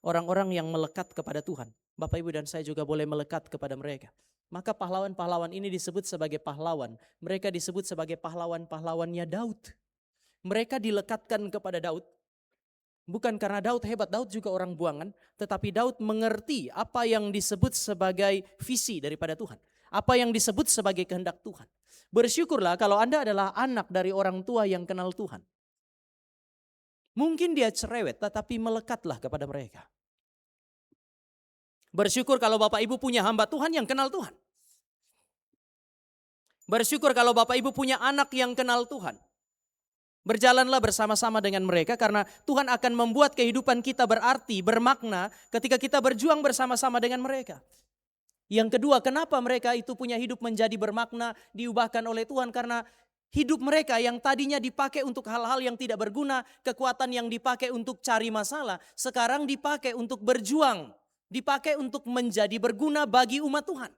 orang-orang yang melekat kepada Tuhan, Bapak Ibu dan saya juga boleh melekat kepada mereka. Maka pahlawan-pahlawan ini disebut sebagai pahlawan. Mereka disebut sebagai pahlawan-pahlawannya Daud. Mereka dilekatkan kepada Daud. Bukan karena Daud hebat, Daud juga orang buangan. Tetapi Daud mengerti apa yang disebut sebagai visi daripada Tuhan. Apa yang disebut sebagai kehendak Tuhan. Bersyukurlah kalau Anda adalah anak dari orang tua yang kenal Tuhan. Mungkin dia cerewet, tetapi melekatlah kepada mereka. Bersyukur kalau Bapak Ibu punya hamba Tuhan yang kenal Tuhan. Bersyukur kalau Bapak Ibu punya anak yang kenal Tuhan. Berjalanlah bersama-sama dengan mereka karena Tuhan akan membuat kehidupan kita berarti, bermakna ketika kita berjuang bersama-sama dengan mereka. Yang kedua, kenapa mereka itu punya hidup menjadi bermakna, diubahkan oleh Tuhan? Karena hidup mereka yang tadinya dipakai untuk hal-hal yang tidak berguna, kekuatan yang dipakai untuk cari masalah, sekarang dipakai untuk berjuang, dipakai untuk menjadi berguna bagi umat Tuhan.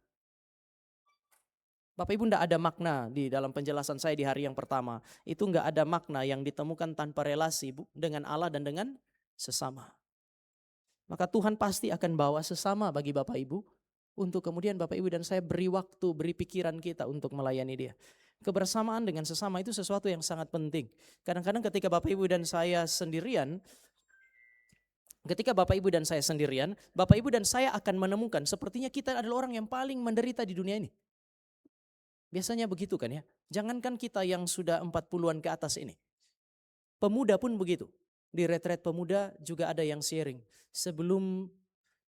Bapak Ibu, tidak ada makna di dalam penjelasan saya di hari yang pertama. Itu enggak ada makna yang ditemukan tanpa relasi dengan Allah dan dengan sesama. Maka Tuhan pasti akan bawa sesama bagi Bapak Ibu. Untuk kemudian Bapak Ibu dan saya beri waktu, beri pikiran kita untuk melayani dia. Kebersamaan dengan sesama itu sesuatu yang sangat penting. Kadang-kadang ketika Bapak Ibu dan saya sendirian, Bapak Ibu dan saya akan menemukan sepertinya kita adalah orang yang paling menderita di dunia ini. Biasanya begitu kan ya. Jangankan kita yang sudah 40-an ke atas ini. Pemuda pun begitu. Di retret pemuda juga ada yang sharing. Sebelum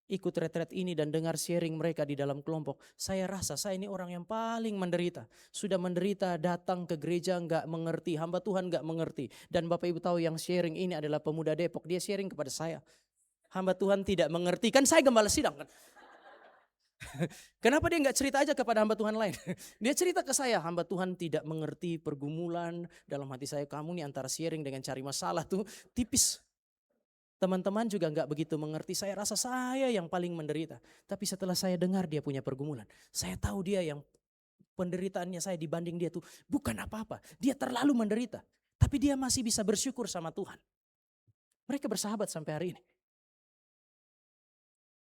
ikut retret ini dan dengar sharing mereka di dalam kelompok, saya rasa saya ini orang yang paling menderita. Sudah menderita, datang ke gereja enggak mengerti, hamba Tuhan enggak mengerti. Dan Bapak Ibu tahu yang sharing ini adalah pemuda Depok, dia sharing kepada saya. Hamba Tuhan tidak mengerti, kan saya gembala sidang kan. Kenapa dia enggak cerita aja kepada hamba Tuhan lain? Dia cerita ke saya, hamba Tuhan tidak mengerti pergumulan dalam hati saya. Kamu nih antara sharing dengan cari masalah tuh tipis. Teman-teman juga enggak begitu mengerti, saya rasa saya yang paling menderita. Tapi setelah saya dengar dia punya pergumulan, saya tahu dia yang penderitaannya saya dibanding dia tuh bukan apa-apa. Dia terlalu menderita, tapi dia masih bisa bersyukur sama Tuhan. Mereka bersahabat sampai hari ini.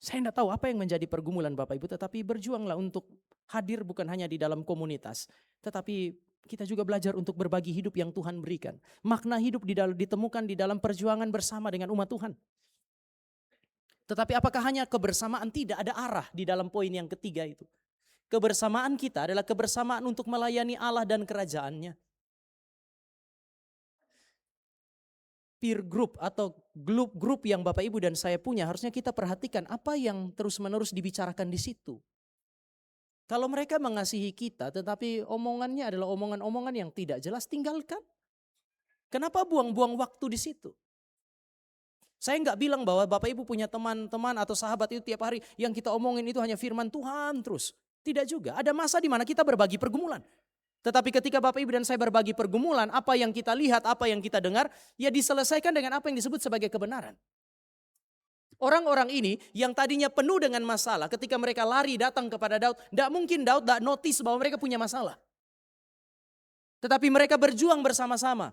Saya enggak tahu apa yang menjadi pergumulan Bapak Ibu, tetapi berjuanglah untuk hadir bukan hanya di dalam komunitas, tetapi kita juga belajar untuk berbagi hidup yang Tuhan berikan. Makna hidup ditemukan di dalam perjuangan bersama dengan umat Tuhan. Tetapi apakah hanya kebersamaan? Tidak, ada arah di dalam poin yang ketiga itu. Kebersamaan kita adalah kebersamaan untuk melayani Allah dan kerajaannya. Peer group atau grup yang Bapak Ibu dan saya punya, harusnya kita perhatikan apa yang terus-menerus dibicarakan di situ. Kalau mereka mengasihi kita tetapi omongannya adalah omongan-omongan yang tidak jelas, tinggalkan. Kenapa buang-buang waktu di situ? Saya enggak bilang bahwa Bapak Ibu punya teman-teman atau sahabat itu tiap hari yang kita omongin itu hanya firman Tuhan terus. Tidak juga, ada masa di mana kita berbagi pergumulan. Tetapi ketika Bapak Ibu dan saya berbagi pergumulan, apa yang kita lihat, apa yang kita dengar, ya diselesaikan dengan apa yang disebut sebagai kebenaran. Orang-orang ini yang tadinya penuh dengan masalah, ketika mereka lari datang kepada Daud, tidak mungkin Daud tidak notice bahwa mereka punya masalah. Tetapi mereka berjuang bersama-sama.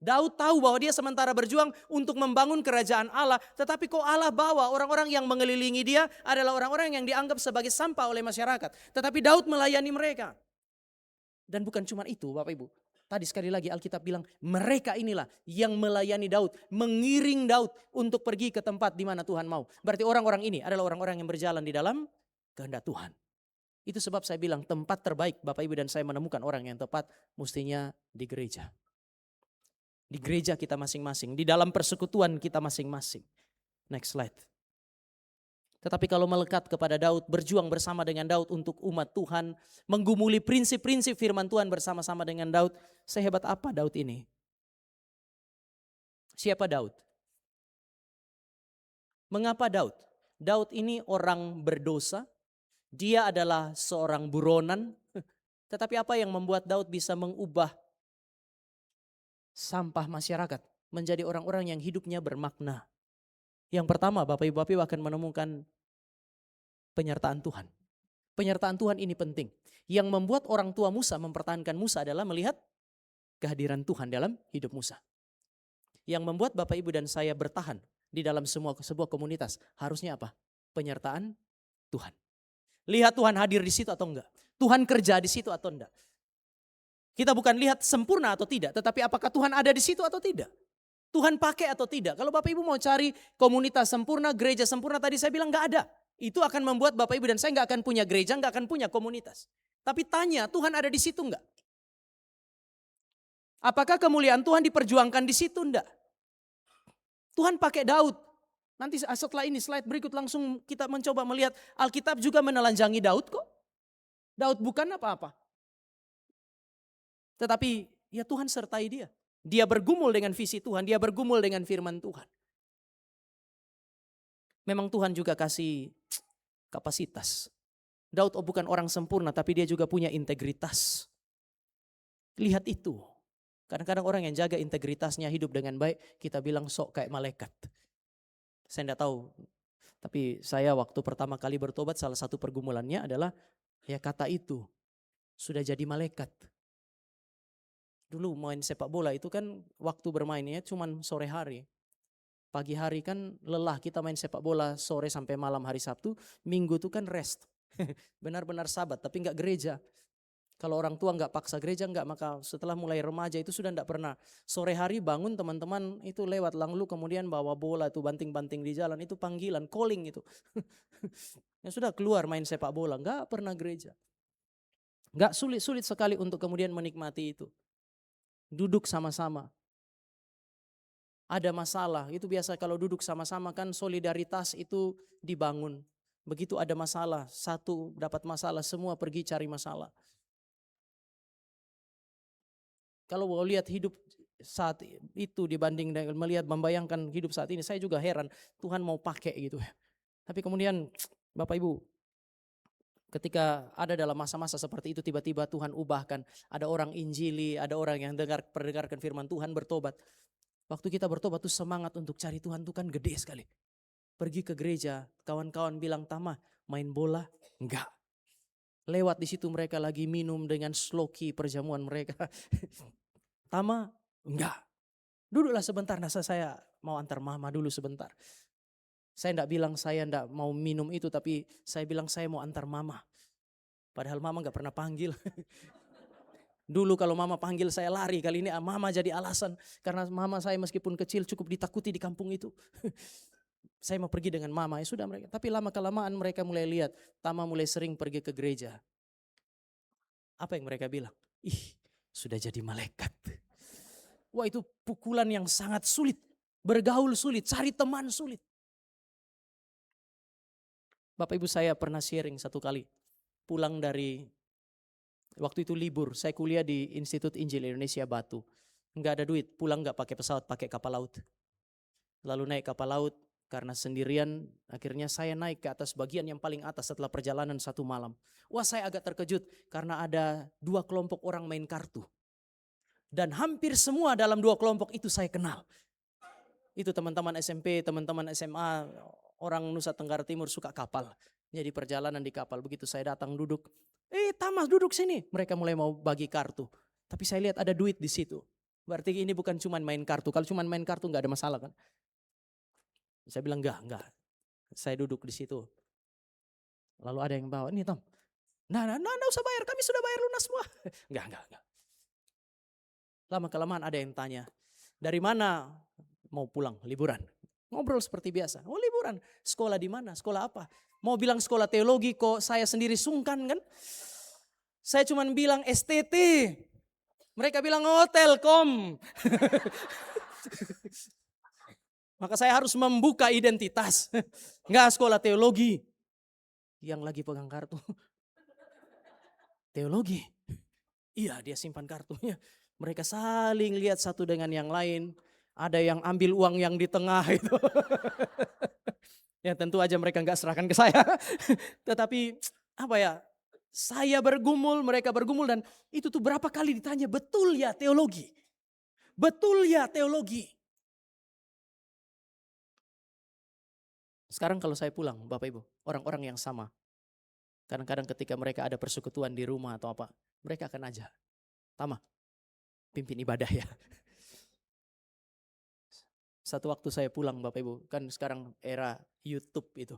Daud tahu bahwa dia sementara berjuang untuk membangun kerajaan Allah, tetapi kok Allah bawa orang-orang yang mengelilingi dia adalah orang-orang yang dianggap sebagai sampah oleh masyarakat. Tetapi Daud melayani mereka. Dan bukan cuma itu Bapak Ibu. Tadi sekali lagi Alkitab bilang mereka inilah yang melayani Daud, mengiring Daud untuk pergi ke tempat di mana Tuhan mau. Berarti orang-orang ini adalah orang-orang yang berjalan di dalam kehendak Tuhan. Itu sebab saya bilang tempat terbaik Bapak Ibu dan saya menemukan orang yang tepat mestinya di gereja. Di gereja kita masing-masing, di dalam persekutuan kita masing-masing. Next slide. Tetapi kalau melekat kepada Daud, berjuang bersama dengan Daud untuk umat Tuhan, menggumuli prinsip-prinsip firman Tuhan bersama-sama dengan Daud, sehebat apa Daud ini? Siapa Daud? Mengapa Daud? Daud ini orang berdosa, dia adalah seorang buronan, tetapi apa yang membuat Daud bisa mengubah sampah masyarakat menjadi orang-orang yang hidupnya bermakna? Yang pertama Bapak Ibu akan menemukan penyertaan Tuhan. Penyertaan Tuhan ini penting. Yang membuat orang tua Musa mempertahankan Musa adalah melihat kehadiran Tuhan dalam hidup Musa. Yang membuat Bapak Ibu dan saya bertahan di dalam sebuah komunitas harusnya apa? Penyertaan Tuhan. Lihat Tuhan hadir di situ atau enggak. Tuhan kerja di situ atau enggak. Kita bukan lihat sempurna atau tidak, tetapi apakah Tuhan ada di situ atau tidak. Tuhan pakai atau tidak. Kalau Bapak Ibu mau cari komunitas sempurna, gereja sempurna, tadi saya bilang enggak ada. Itu akan membuat Bapak Ibu dan saya enggak akan punya gereja, enggak akan punya komunitas. Tapi tanya, Tuhan ada di situ enggak? Apakah kemuliaan Tuhan diperjuangkan di situ enggak? Tuhan pakai Daud. Nanti setelah ini slide berikut langsung kita mencoba melihat Alkitab juga menelanjangi Daud kok. Daud bukan apa-apa. Tetapi ya Tuhan sertai dia. Dia bergumul dengan visi Tuhan, dia bergumul dengan firman Tuhan. Memang Tuhan juga kasih kapasitas. Daud bukan orang sempurna tapi dia juga punya integritas. Lihat itu. Kadang-kadang orang yang jaga integritasnya hidup dengan baik, kita bilang sok kayak malaikat. Saya tidak tahu, tapi saya waktu pertama kali bertobat salah satu pergumulannya adalah ya kata itu sudah jadi malaikat. Dulu main sepak bola itu kan waktu bermainnya cuman sore hari. Pagi hari kan lelah, kita main sepak bola sore sampai malam hari Sabtu, Minggu itu kan rest. Benar-benar sabat tapi enggak gereja. Kalau orang tua enggak paksa gereja enggak, maka setelah mulai remaja itu sudah enggak pernah. Sore hari bangun teman-teman itu lewat lalu kemudian bawa bola itu banting-banting di jalan, itu panggilan, calling itu. Ya sudah keluar main sepak bola, enggak pernah gereja. Enggak, sulit sekali untuk kemudian menikmati itu. Duduk sama-sama. Ada masalah, itu biasa kalau duduk sama-sama kan solidaritas itu dibangun. Begitu ada masalah, satu dapat masalah, semua pergi cari masalah. Kalau mau lihat hidup saat itu dibanding dengan melihat membayangkan hidup saat ini, saya juga heran Tuhan mau pakai gitu. Tapi kemudian Bapak Ibu, ketika ada dalam masa-masa seperti itu tiba-tiba Tuhan ubahkan. Ada orang injili, ada orang yang mendengarkan firman Tuhan bertobat. Waktu kita bertobat tuh semangat untuk cari Tuhan tuh kan gede sekali. Pergi ke gereja, kawan-kawan bilang Tama main bola? Enggak. Lewat di situ mereka lagi minum dengan sloki perjamuan mereka. Tama? Enggak. Duduklah sebentar, nasa saya mau antar mama dulu sebentar. Saya enggak bilang saya enggak mau minum itu, tapi saya bilang saya mau antar mama. Padahal mama enggak pernah panggil. Dulu kalau mama panggil saya lari, kali ini mama jadi alasan. Karena mama saya meskipun kecil cukup ditakuti di kampung itu. Saya mau pergi dengan mama, ya sudah mereka. Tapi lama-kelamaan mereka mulai lihat, Tama mulai sering pergi ke gereja. Apa yang mereka bilang? Ih, sudah jadi malaikat. Wah, itu pukulan yang sangat sulit. Bergaul sulit, cari teman sulit. Bapak Ibu saya pernah sharing satu kali. Pulang dari, waktu itu libur, saya kuliah di Institut Injil Indonesia Batu. Enggak ada duit, pulang enggak pakai pesawat, pakai kapal laut. Lalu naik kapal laut, karena sendirian akhirnya saya naik ke atas bagian yang paling atas setelah perjalanan satu malam. Wah, saya agak terkejut karena ada 2 kelompok orang main kartu. Dan hampir semua dalam 2 kelompok itu saya kenal. Itu teman-teman SMP, teman-teman SMA, orang Nusa Tenggara Timur suka kapal. Jadi perjalanan di kapal, begitu saya datang duduk. Tamas duduk sini. Mereka mulai mau bagi kartu. Tapi saya lihat ada duit di situ. Berarti ini bukan cuma main kartu. Kalau cuma main kartu enggak ada masalah kan. Saya bilang enggak. Saya duduk di situ. Lalu ada yang bawa, ini Tom. Nah, enggak usah bayar, kami sudah bayar lunas semua. Enggak. Lama-kelamaan ada yang tanya, dari mana mau pulang liburan? Ngobrol seperti biasa. Oh, liburan, sekolah di mana? Sekolah apa? Mau bilang sekolah teologi kok saya sendiri sungkan kan? Saya cuma bilang STT. Mereka bilang oh Telkom. Maka saya harus membuka identitas. Enggak, sekolah teologi. Yang lagi pegang kartu. Teologi. Iya, dia simpan kartunya. Mereka saling lihat satu dengan yang lain. Ada yang ambil uang yang di tengah itu. Ya tentu aja mereka enggak serahkan ke saya. Tetapi apa ya, saya bergumul, mereka bergumul, dan itu tuh berapa kali ditanya, betul ya teologi? Betul ya teologi? Sekarang kalau saya pulang, Bapak Ibu, orang-orang yang sama. Kadang-kadang ketika mereka ada persekutuan di rumah atau apa, mereka akan ajak, Tama, pimpin ibadah ya. Satu waktu saya pulang Bapak Ibu, kan sekarang era YouTube itu.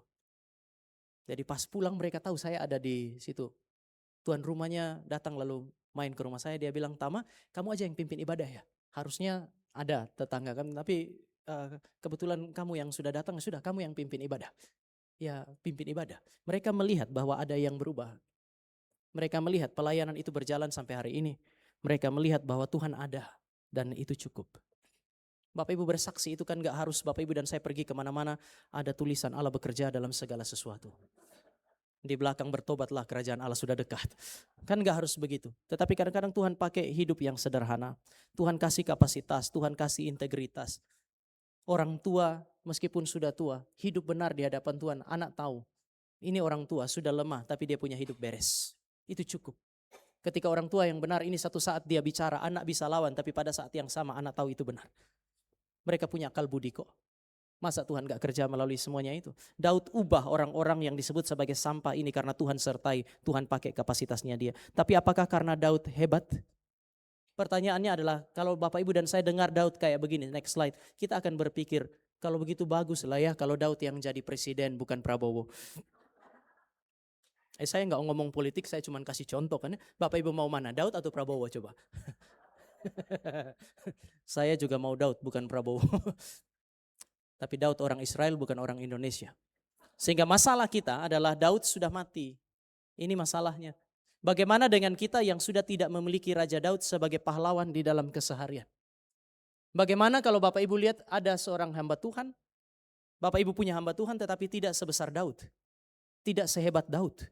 Jadi pas pulang mereka tahu saya ada di situ. Tuan rumahnya datang lalu main ke rumah saya, dia bilang, Tama, kamu aja yang pimpin ibadah ya. Harusnya ada tetangga kami, tapi kebetulan kamu yang sudah datang, sudah kamu yang pimpin ibadah. Ya, pimpin ibadah. Mereka melihat bahwa ada yang berubah. Mereka melihat pelayanan itu berjalan sampai hari ini. Mereka melihat bahwa Tuhan ada dan itu cukup. Bapak Ibu bersaksi itu kan gak harus Bapak Ibu dan saya pergi kemana-mana ada tulisan Allah bekerja dalam segala sesuatu. Di belakang bertobatlah kerajaan Allah sudah dekat. Kan gak harus begitu. Tetapi kadang-kadang Tuhan pakai hidup yang sederhana. Tuhan kasih kapasitas, Tuhan kasih integritas. Orang tua meskipun sudah tua, hidup benar di hadapan Tuhan. Anak tahu, ini orang tua sudah lemah tapi dia punya hidup beres. Itu cukup. Ketika orang tua yang benar ini satu saat dia bicara, anak bisa lawan, tapi pada saat yang sama anak tahu itu benar. Mereka punya akal budi kok. Masa Tuhan gak kerja melalui semuanya itu? Daud ubah orang-orang yang disebut sebagai sampah ini karena Tuhan sertai, Tuhan pakai kapasitasnya dia. Tapi apakah karena Daud hebat? Pertanyaannya adalah kalau Bapak Ibu dan saya dengar Daud kayak begini, next slide, kita akan berpikir kalau begitu bagus lah ya kalau Daud yang jadi presiden bukan Prabowo. Saya nggak ngomong politik, saya cuma kasih contoh kan. Bapak Ibu mau mana, Daud atau Prabowo coba? Saya juga mau Daud bukan Prabowo. Tapi Daud orang Israel bukan orang Indonesia. Sehingga masalah kita adalah Daud sudah mati. Ini masalahnya. Bagaimana dengan kita yang sudah tidak memiliki Raja Daud sebagai pahlawan di dalam keseharian? Bagaimana kalau Bapak Ibu lihat ada seorang hamba Tuhan, Bapak Ibu punya hamba Tuhan tetapi tidak sebesar Daud, tidak sehebat Daud.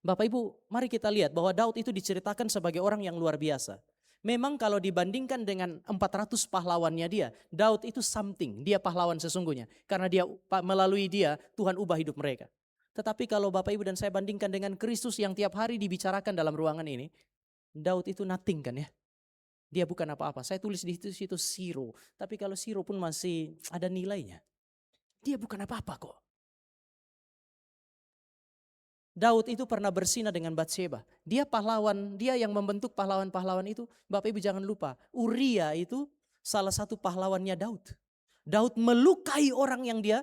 Bapak Ibu, mari kita lihat bahwa Daud itu diceritakan sebagai orang yang luar biasa. Memang kalau dibandingkan dengan 400 pahlawannya dia, Daud itu something, dia pahlawan sesungguhnya. Karena dia melalui dia Tuhan ubah hidup mereka. Tetapi kalau Bapak Ibu dan saya bandingkan dengan Kristus yang tiap hari dibicarakan dalam ruangan ini, Daud itu nothing kan ya. Dia bukan apa-apa. Saya tulis di situ zero. Tapi kalau zero pun masih ada nilainya. Dia bukan apa-apa kok. Daud itu pernah berzina dengan Batsheba. Dia pahlawan, dia yang membentuk pahlawan-pahlawan itu. Bapak Ibu jangan lupa, Uria itu salah satu pahlawannya Daud. Daud melukai orang yang dia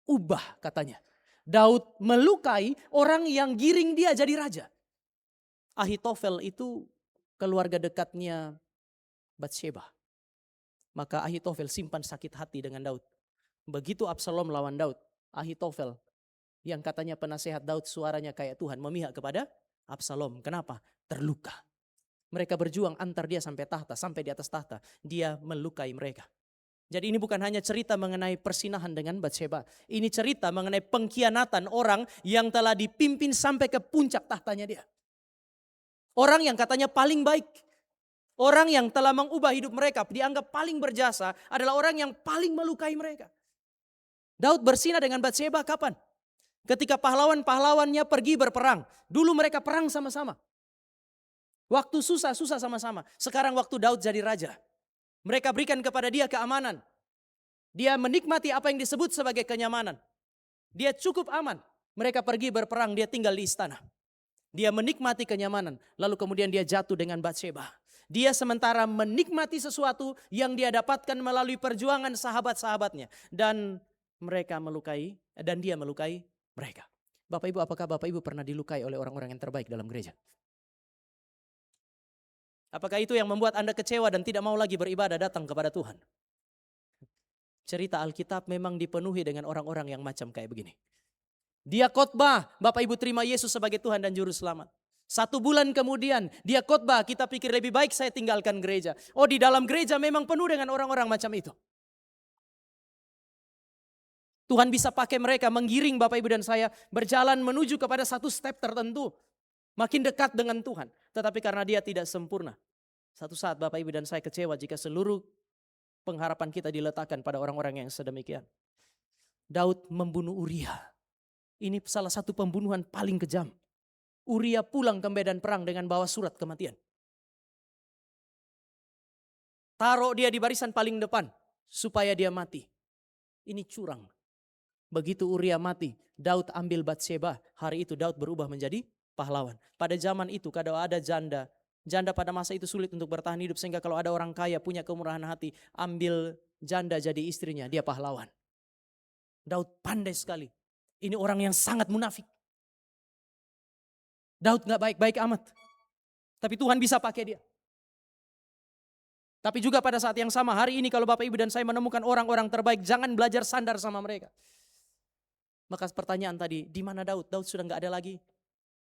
ubah katanya. Daud melukai orang yang giring dia jadi raja. Ahitofel itu keluarga dekatnya Batsheba. Maka Ahitofel simpan sakit hati dengan Daud. Begitu Absalom lawan Daud, Ahitofel yang katanya penasehat Daud suaranya kayak Tuhan memihak kepada Absalom. Kenapa? Terluka. Mereka berjuang antar dia sampai tahta, sampai di atas tahta. Dia melukai mereka. Jadi ini bukan hanya cerita mengenai persinahan dengan Batsheba. Ini cerita mengenai pengkhianatan orang yang telah dipimpin sampai ke puncak tahtanya dia. Orang yang katanya paling baik. Orang yang telah mengubah hidup mereka, dianggap paling berjasa adalah orang yang paling melukai mereka. Daud berzina dengan Batsheba kapan? Ketika pahlawan-pahlawannya pergi berperang. Dulu mereka perang sama-sama. Waktu susah-susah sama-sama. Sekarang waktu Daud jadi raja. Mereka berikan kepada dia keamanan. Dia menikmati apa yang disebut sebagai kenyamanan. Dia cukup aman. Mereka pergi berperang, dia tinggal di istana. Dia menikmati kenyamanan. Lalu kemudian dia jatuh dengan Batsheba. Dia sementara menikmati sesuatu yang dia dapatkan melalui perjuangan sahabat-sahabatnya. Dan mereka melukai, dan dia melukai mereka. Bapak Ibu, apakah Bapak Ibu pernah dilukai oleh orang-orang yang terbaik dalam gereja? Apakah itu yang membuat Anda kecewa dan tidak mau lagi beribadah datang kepada Tuhan? Cerita Alkitab memang dipenuhi dengan orang-orang yang macam kayak begini. Dia khotbah, Bapak Ibu terima Yesus sebagai Tuhan dan Juru Selamat. 1 bulan kemudian dia khotbah, kita pikir lebih baik saya tinggalkan gereja. Oh, di dalam gereja memang penuh dengan orang-orang macam itu. Tuhan bisa pakai mereka menggiring Bapak Ibu dan saya berjalan menuju kepada satu step tertentu. Makin dekat dengan Tuhan. Tetapi karena dia tidak sempurna. Satu saat Bapak Ibu dan saya kecewa jika seluruh pengharapan kita diletakkan pada orang-orang yang sedemikian. Daud membunuh Uria. Ini salah satu pembunuhan paling kejam. Uria pulang ke medan perang dengan bawa surat kematian. Taruh dia di barisan paling depan supaya dia mati. Ini curang. Begitu Uria mati, Daud ambil Batsheba. Hari itu Daud berubah menjadi pahlawan. Pada zaman itu kalau ada janda, janda pada masa itu sulit untuk bertahan hidup. Sehingga kalau ada orang kaya punya kemurahan hati, ambil janda jadi istrinya, dia pahlawan. Daud pandai sekali. Ini orang yang sangat munafik. Daud gak baik-baik amat. Tapi Tuhan bisa pakai dia. Tapi juga pada saat yang sama, hari ini kalau Bapak Ibu dan saya menemukan orang-orang terbaik, jangan belajar sandar sama mereka. Maka pertanyaan tadi, di mana Daud? Daud sudah gak ada lagi.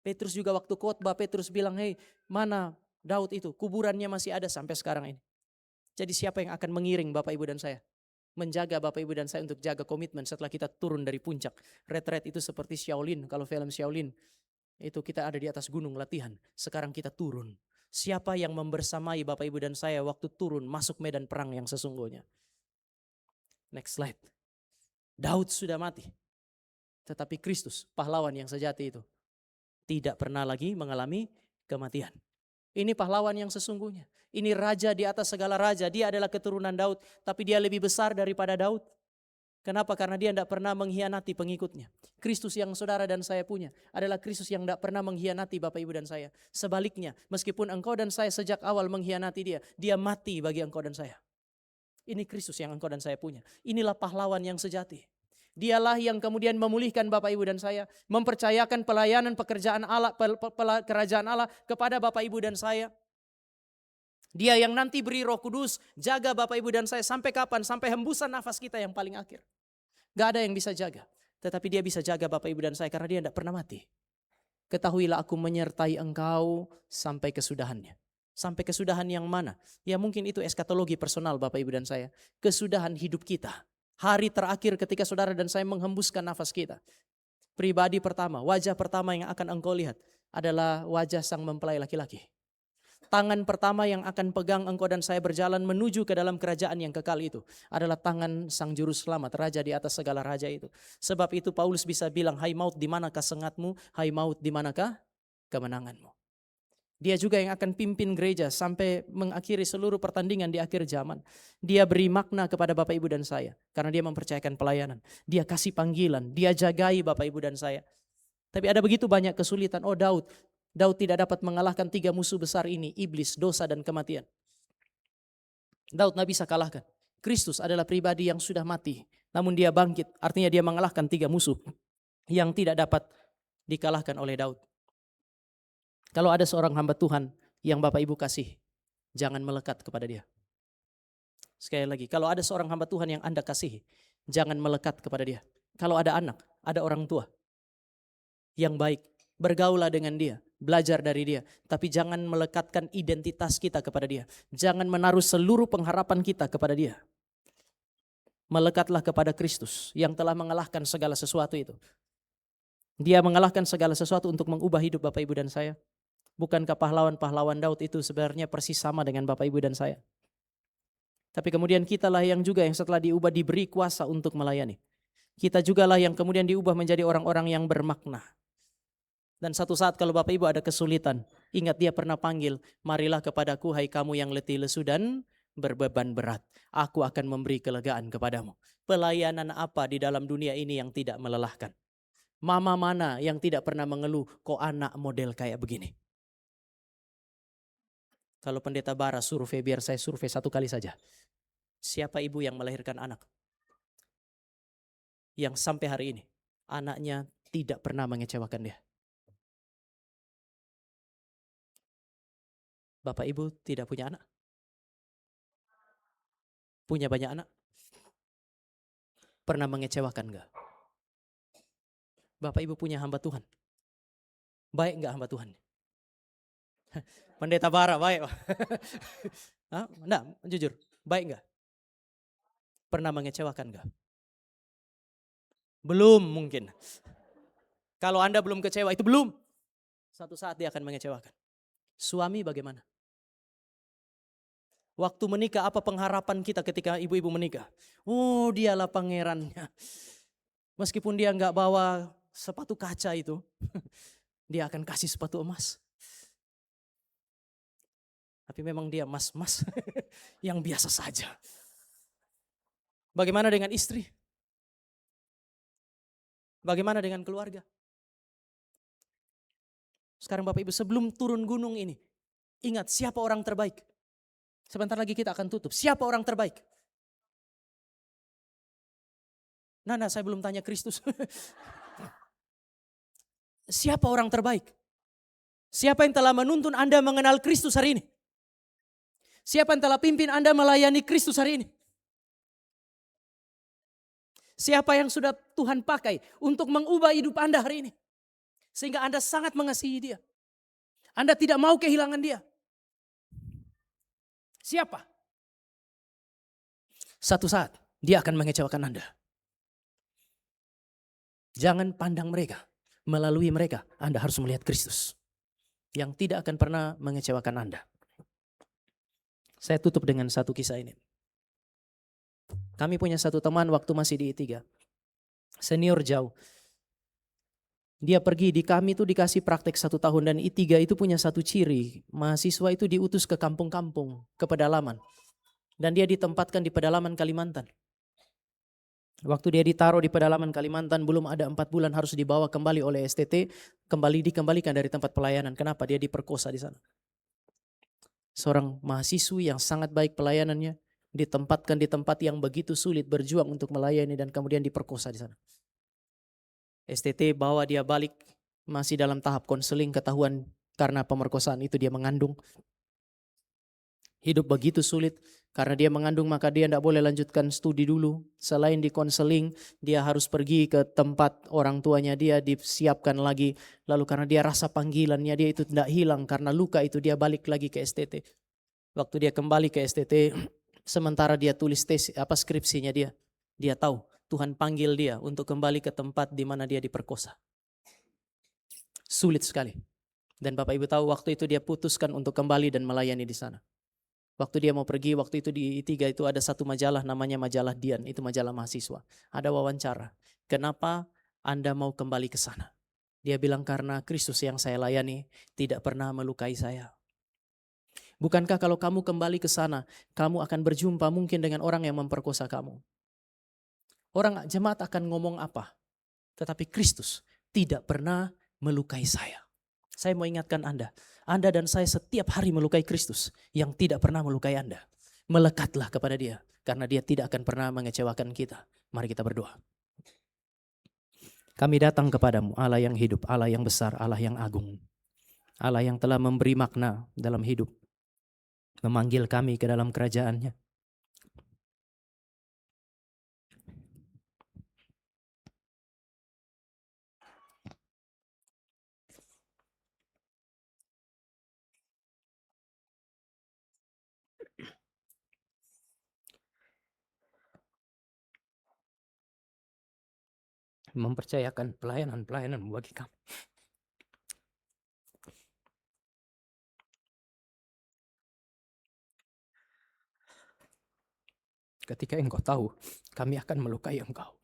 Petrus juga waktu khotbah, Petrus bilang, hei mana Daud itu? Kuburannya masih ada sampai sekarang ini. Jadi siapa yang akan mengiring Bapak Ibu dan saya? Menjaga Bapak Ibu dan saya untuk jaga komitmen setelah kita turun dari puncak. Retreat itu seperti Shaolin, kalau film Shaolin. Itu kita ada di atas gunung latihan. Sekarang kita turun. Siapa yang membersamai Bapak Ibu dan saya waktu turun masuk medan perang yang sesungguhnya? Next slide. Daud sudah mati. Tetapi Kristus, pahlawan yang sejati itu, tidak pernah lagi mengalami kematian. Ini pahlawan yang sesungguhnya. Ini raja di atas segala raja. Dia adalah keturunan Daud. Tapi dia lebih besar daripada Daud. Kenapa? Karena dia tidak pernah mengkhianati pengikutnya. Kristus yang saudara dan saya punya adalah Kristus yang tidak pernah mengkhianati Bapak Ibu dan saya. Sebaliknya, meskipun engkau dan saya sejak awal mengkhianati dia, dia mati bagi engkau dan saya. Ini Kristus yang engkau dan saya punya. Inilah pahlawan yang sejati. Dialah yang kemudian memulihkan Bapak Ibu dan saya, mempercayakan pelayanan pekerjaan Allah, kerajaan Allah kepada Bapak Ibu dan saya. Dia yang nanti beri Roh Kudus, jaga Bapak Ibu dan saya sampai kapan? Sampai hembusan nafas kita yang paling akhir. Gak ada yang bisa jaga. Tetapi dia bisa jaga Bapak Ibu dan saya karena dia tidak pernah mati. Ketahuilah aku menyertai engkau sampai kesudahannya. Sampai kesudahan yang mana? Ya mungkin itu eskatologi personal Bapak Ibu dan saya. Kesudahan hidup kita. Hari terakhir ketika saudara dan saya menghembuskan nafas kita. Pribadi pertama, wajah pertama yang akan engkau lihat adalah wajah sang mempelai laki-laki. Tangan pertama yang akan pegang engkau dan saya berjalan menuju ke dalam kerajaan yang kekal itu adalah tangan sang juru selamat, raja di atas segala raja itu. Sebab itu Paulus bisa bilang, hai maut di manakah sengatmu, hai maut di manakah kemenanganmu. Dia juga yang akan pimpin gereja sampai mengakhiri seluruh pertandingan di akhir zaman. Dia beri makna kepada Bapak Ibu dan saya karena dia mempercayakan pelayanan. Dia kasih panggilan, dia jagai Bapak Ibu dan saya. Tapi ada begitu banyak kesulitan. Oh Daud tidak dapat mengalahkan 3 musuh besar ini, iblis, dosa, dan kematian. Daud tidak bisa kalahkan. Kristus adalah pribadi yang sudah mati, namun dia bangkit. Artinya dia mengalahkan 3 musuh yang tidak dapat dikalahkan oleh Daud. Kalau ada seorang hamba Tuhan yang Bapak Ibu kasih, jangan melekat kepada dia. Sekali lagi, kalau ada seorang hamba Tuhan yang Anda kasihi, jangan melekat kepada dia. Kalau ada anak, ada orang tua yang baik, bergaulah dengan dia, belajar dari dia. Tapi jangan melekatkan identitas kita kepada dia. Jangan menaruh seluruh pengharapan kita kepada dia. Melekatlah kepada Kristus yang telah mengalahkan segala sesuatu itu. Dia mengalahkan segala sesuatu untuk mengubah hidup Bapak Ibu dan saya. Bukankah pahlawan-pahlawan Daud itu sebenarnya persis sama dengan Bapak Ibu dan saya? Tapi kemudian kitalah yang juga yang setelah diubah diberi kuasa untuk melayani. Kita jugalah yang kemudian diubah menjadi orang-orang yang bermakna. Dan satu saat kalau Bapak Ibu ada kesulitan, ingat dia pernah panggil, marilah kepadaku hai kamu yang letih lesu dan berbeban berat. Aku akan memberi kelegaan kepadamu. Pelayanan apa di dalam dunia ini yang tidak melelahkan? Mama mana yang tidak pernah mengeluh, kok anak model kayak begini? Kalau pendeta Bara survei, biar saya survei 1 kali saja. Siapa ibu yang melahirkan anak? Yang sampai hari ini, anaknya tidak pernah mengecewakan dia. Bapak Ibu tidak punya anak? Punya banyak anak? Pernah mengecewakan enggak? Bapak Ibu punya hamba Tuhan? Baik enggak hamba Tuhan? Pendeta Bara baik. Enggak, jujur, baik enggak? Pernah mengecewakan enggak? Belum mungkin. Kalau Anda belum kecewa itu belum. Satu saat dia akan mengecewakan. Suami bagaimana? Waktu menikah apa pengharapan kita ketika ibu-ibu menikah? Oh dialah pangerannya. Meskipun dia enggak bawa sepatu kaca itu, dia akan kasih sepatu emas. Tapi memang dia mas-mas yang biasa saja. Bagaimana dengan istri? Bagaimana dengan keluarga? Sekarang Bapak Ibu sebelum turun gunung ini, ingat siapa orang terbaik? Sebentar lagi kita akan tutup. Siapa orang terbaik? Nah, saya belum tanya Kristus. Siapa orang terbaik? Siapa yang telah menuntun Anda mengenal Kristus hari ini? Siapa yang telah pimpin Anda melayani Kristus hari ini? Siapa yang sudah Tuhan pakai untuk mengubah hidup Anda hari ini? Sehingga Anda sangat mengasihi dia. Anda tidak mau kehilangan dia. Siapa? Satu saat dia akan mengecewakan Anda. Jangan pandang mereka. Melalui mereka Anda harus melihat Kristus yang tidak akan pernah mengecewakan Anda. Saya tutup dengan satu kisah ini. Kami punya satu teman waktu masih di I3. Senior jauh. Dia pergi di kami itu dikasih praktek 1 tahun dan I3 itu punya satu ciri. Mahasiswa itu diutus ke kampung-kampung, ke pedalaman. Dan dia ditempatkan di pedalaman Kalimantan. Waktu dia ditaruh di pedalaman Kalimantan belum ada 4 bulan harus dibawa kembali oleh STT. Dikembalikan dari tempat pelayanan. Kenapa? Dia diperkosa di sana. Seorang mahasiswi yang sangat baik pelayanannya. Ditempatkan di tempat yang begitu sulit berjuang untuk melayani dan kemudian diperkosa di sana. STT bawa dia balik masih dalam tahap konseling, ketahuan karena pemerkosaan itu dia mengandung. Hidup begitu sulit karena dia mengandung maka dia tidak boleh lanjutkan studi dulu. Selain di konseling dia harus pergi ke tempat orang tuanya dia disiapkan lagi. Lalu karena dia rasa panggilannya dia itu tidak hilang karena luka itu dia balik lagi ke STT. Waktu dia kembali ke STT sementara dia tulis skripsinya dia tahu Tuhan panggil dia untuk kembali ke tempat di mana dia diperkosa. Sulit sekali. Dan Bapak Ibu tahu waktu itu dia putuskan untuk kembali dan melayani di sana. Waktu dia mau pergi, waktu itu di I3 itu ada satu majalah namanya majalah Dian, itu majalah mahasiswa. Ada wawancara, kenapa Anda mau kembali ke sana? Dia bilang karena Kristus yang saya layani tidak pernah melukai saya. Bukankah kalau kamu kembali ke sana, kamu akan berjumpa mungkin dengan orang yang memperkosa kamu? Orang jemaat akan ngomong apa? Tetapi Kristus tidak pernah melukai saya. Saya mau ingatkan Anda dan saya setiap hari melukai Kristus yang tidak pernah melukai Anda. Melekatlah kepada dia, karena dia tidak akan pernah mengecewakan kita. Mari kita berdoa. Kami datang kepadamu, Allah yang hidup, Allah yang besar, Allah yang agung. Allah yang telah memberi makna dalam hidup. Memanggil kami ke dalam kerajaan-Nya. Mempercayakan pelayanan-pelayanan bagi kami. Ketika Engkau tahu, kami akan melukai Engkau.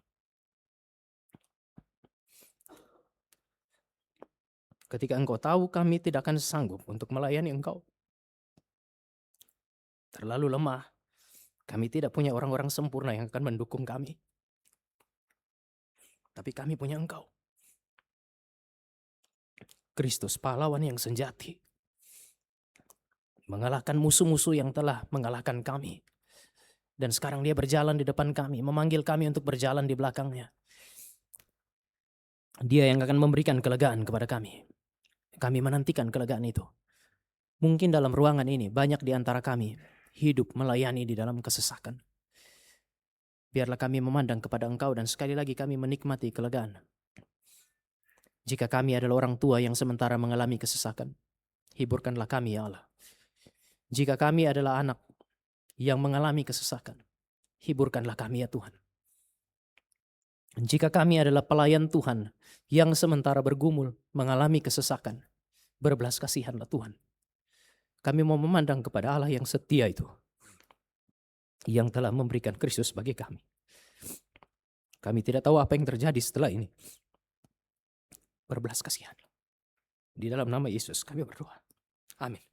Ketika Engkau tahu, kami tidak akan sanggup untuk melayani Engkau. Terlalu lemah. Kami tidak punya orang-orang sempurna yang akan mendukung kami. Tapi kami punya Engkau. Kristus, pahlawan yang sejati. Mengalahkan musuh-musuh yang telah mengalahkan kami. Dan sekarang dia berjalan di depan kami, memanggil kami untuk berjalan di belakangnya. Dia yang akan memberikan kelegaan kepada kami. Kami menantikan kelegaan itu. Mungkin dalam ruangan ini banyak di antara kami hidup melayani di dalam kesesakan. Biarlah kami memandang kepada Engkau dan sekali lagi kami menikmati kelegaan. Jika kami adalah orang tua yang sementara mengalami kesesakan, hiburkanlah kami ya Allah. Jika kami adalah anak yang mengalami kesesakan, hiburkanlah kami ya Tuhan. Jika kami adalah pelayan Tuhan yang sementara bergumul mengalami kesesakan, berbelas kasihanlah Tuhan. Kami mau memandang kepada Allah yang setia itu, yang telah memberikan Kristus bagi kami. Kami tidak tahu apa yang terjadi setelah ini. Berbelas kasihan. Di dalam nama Yesus kami berdoa. Amin.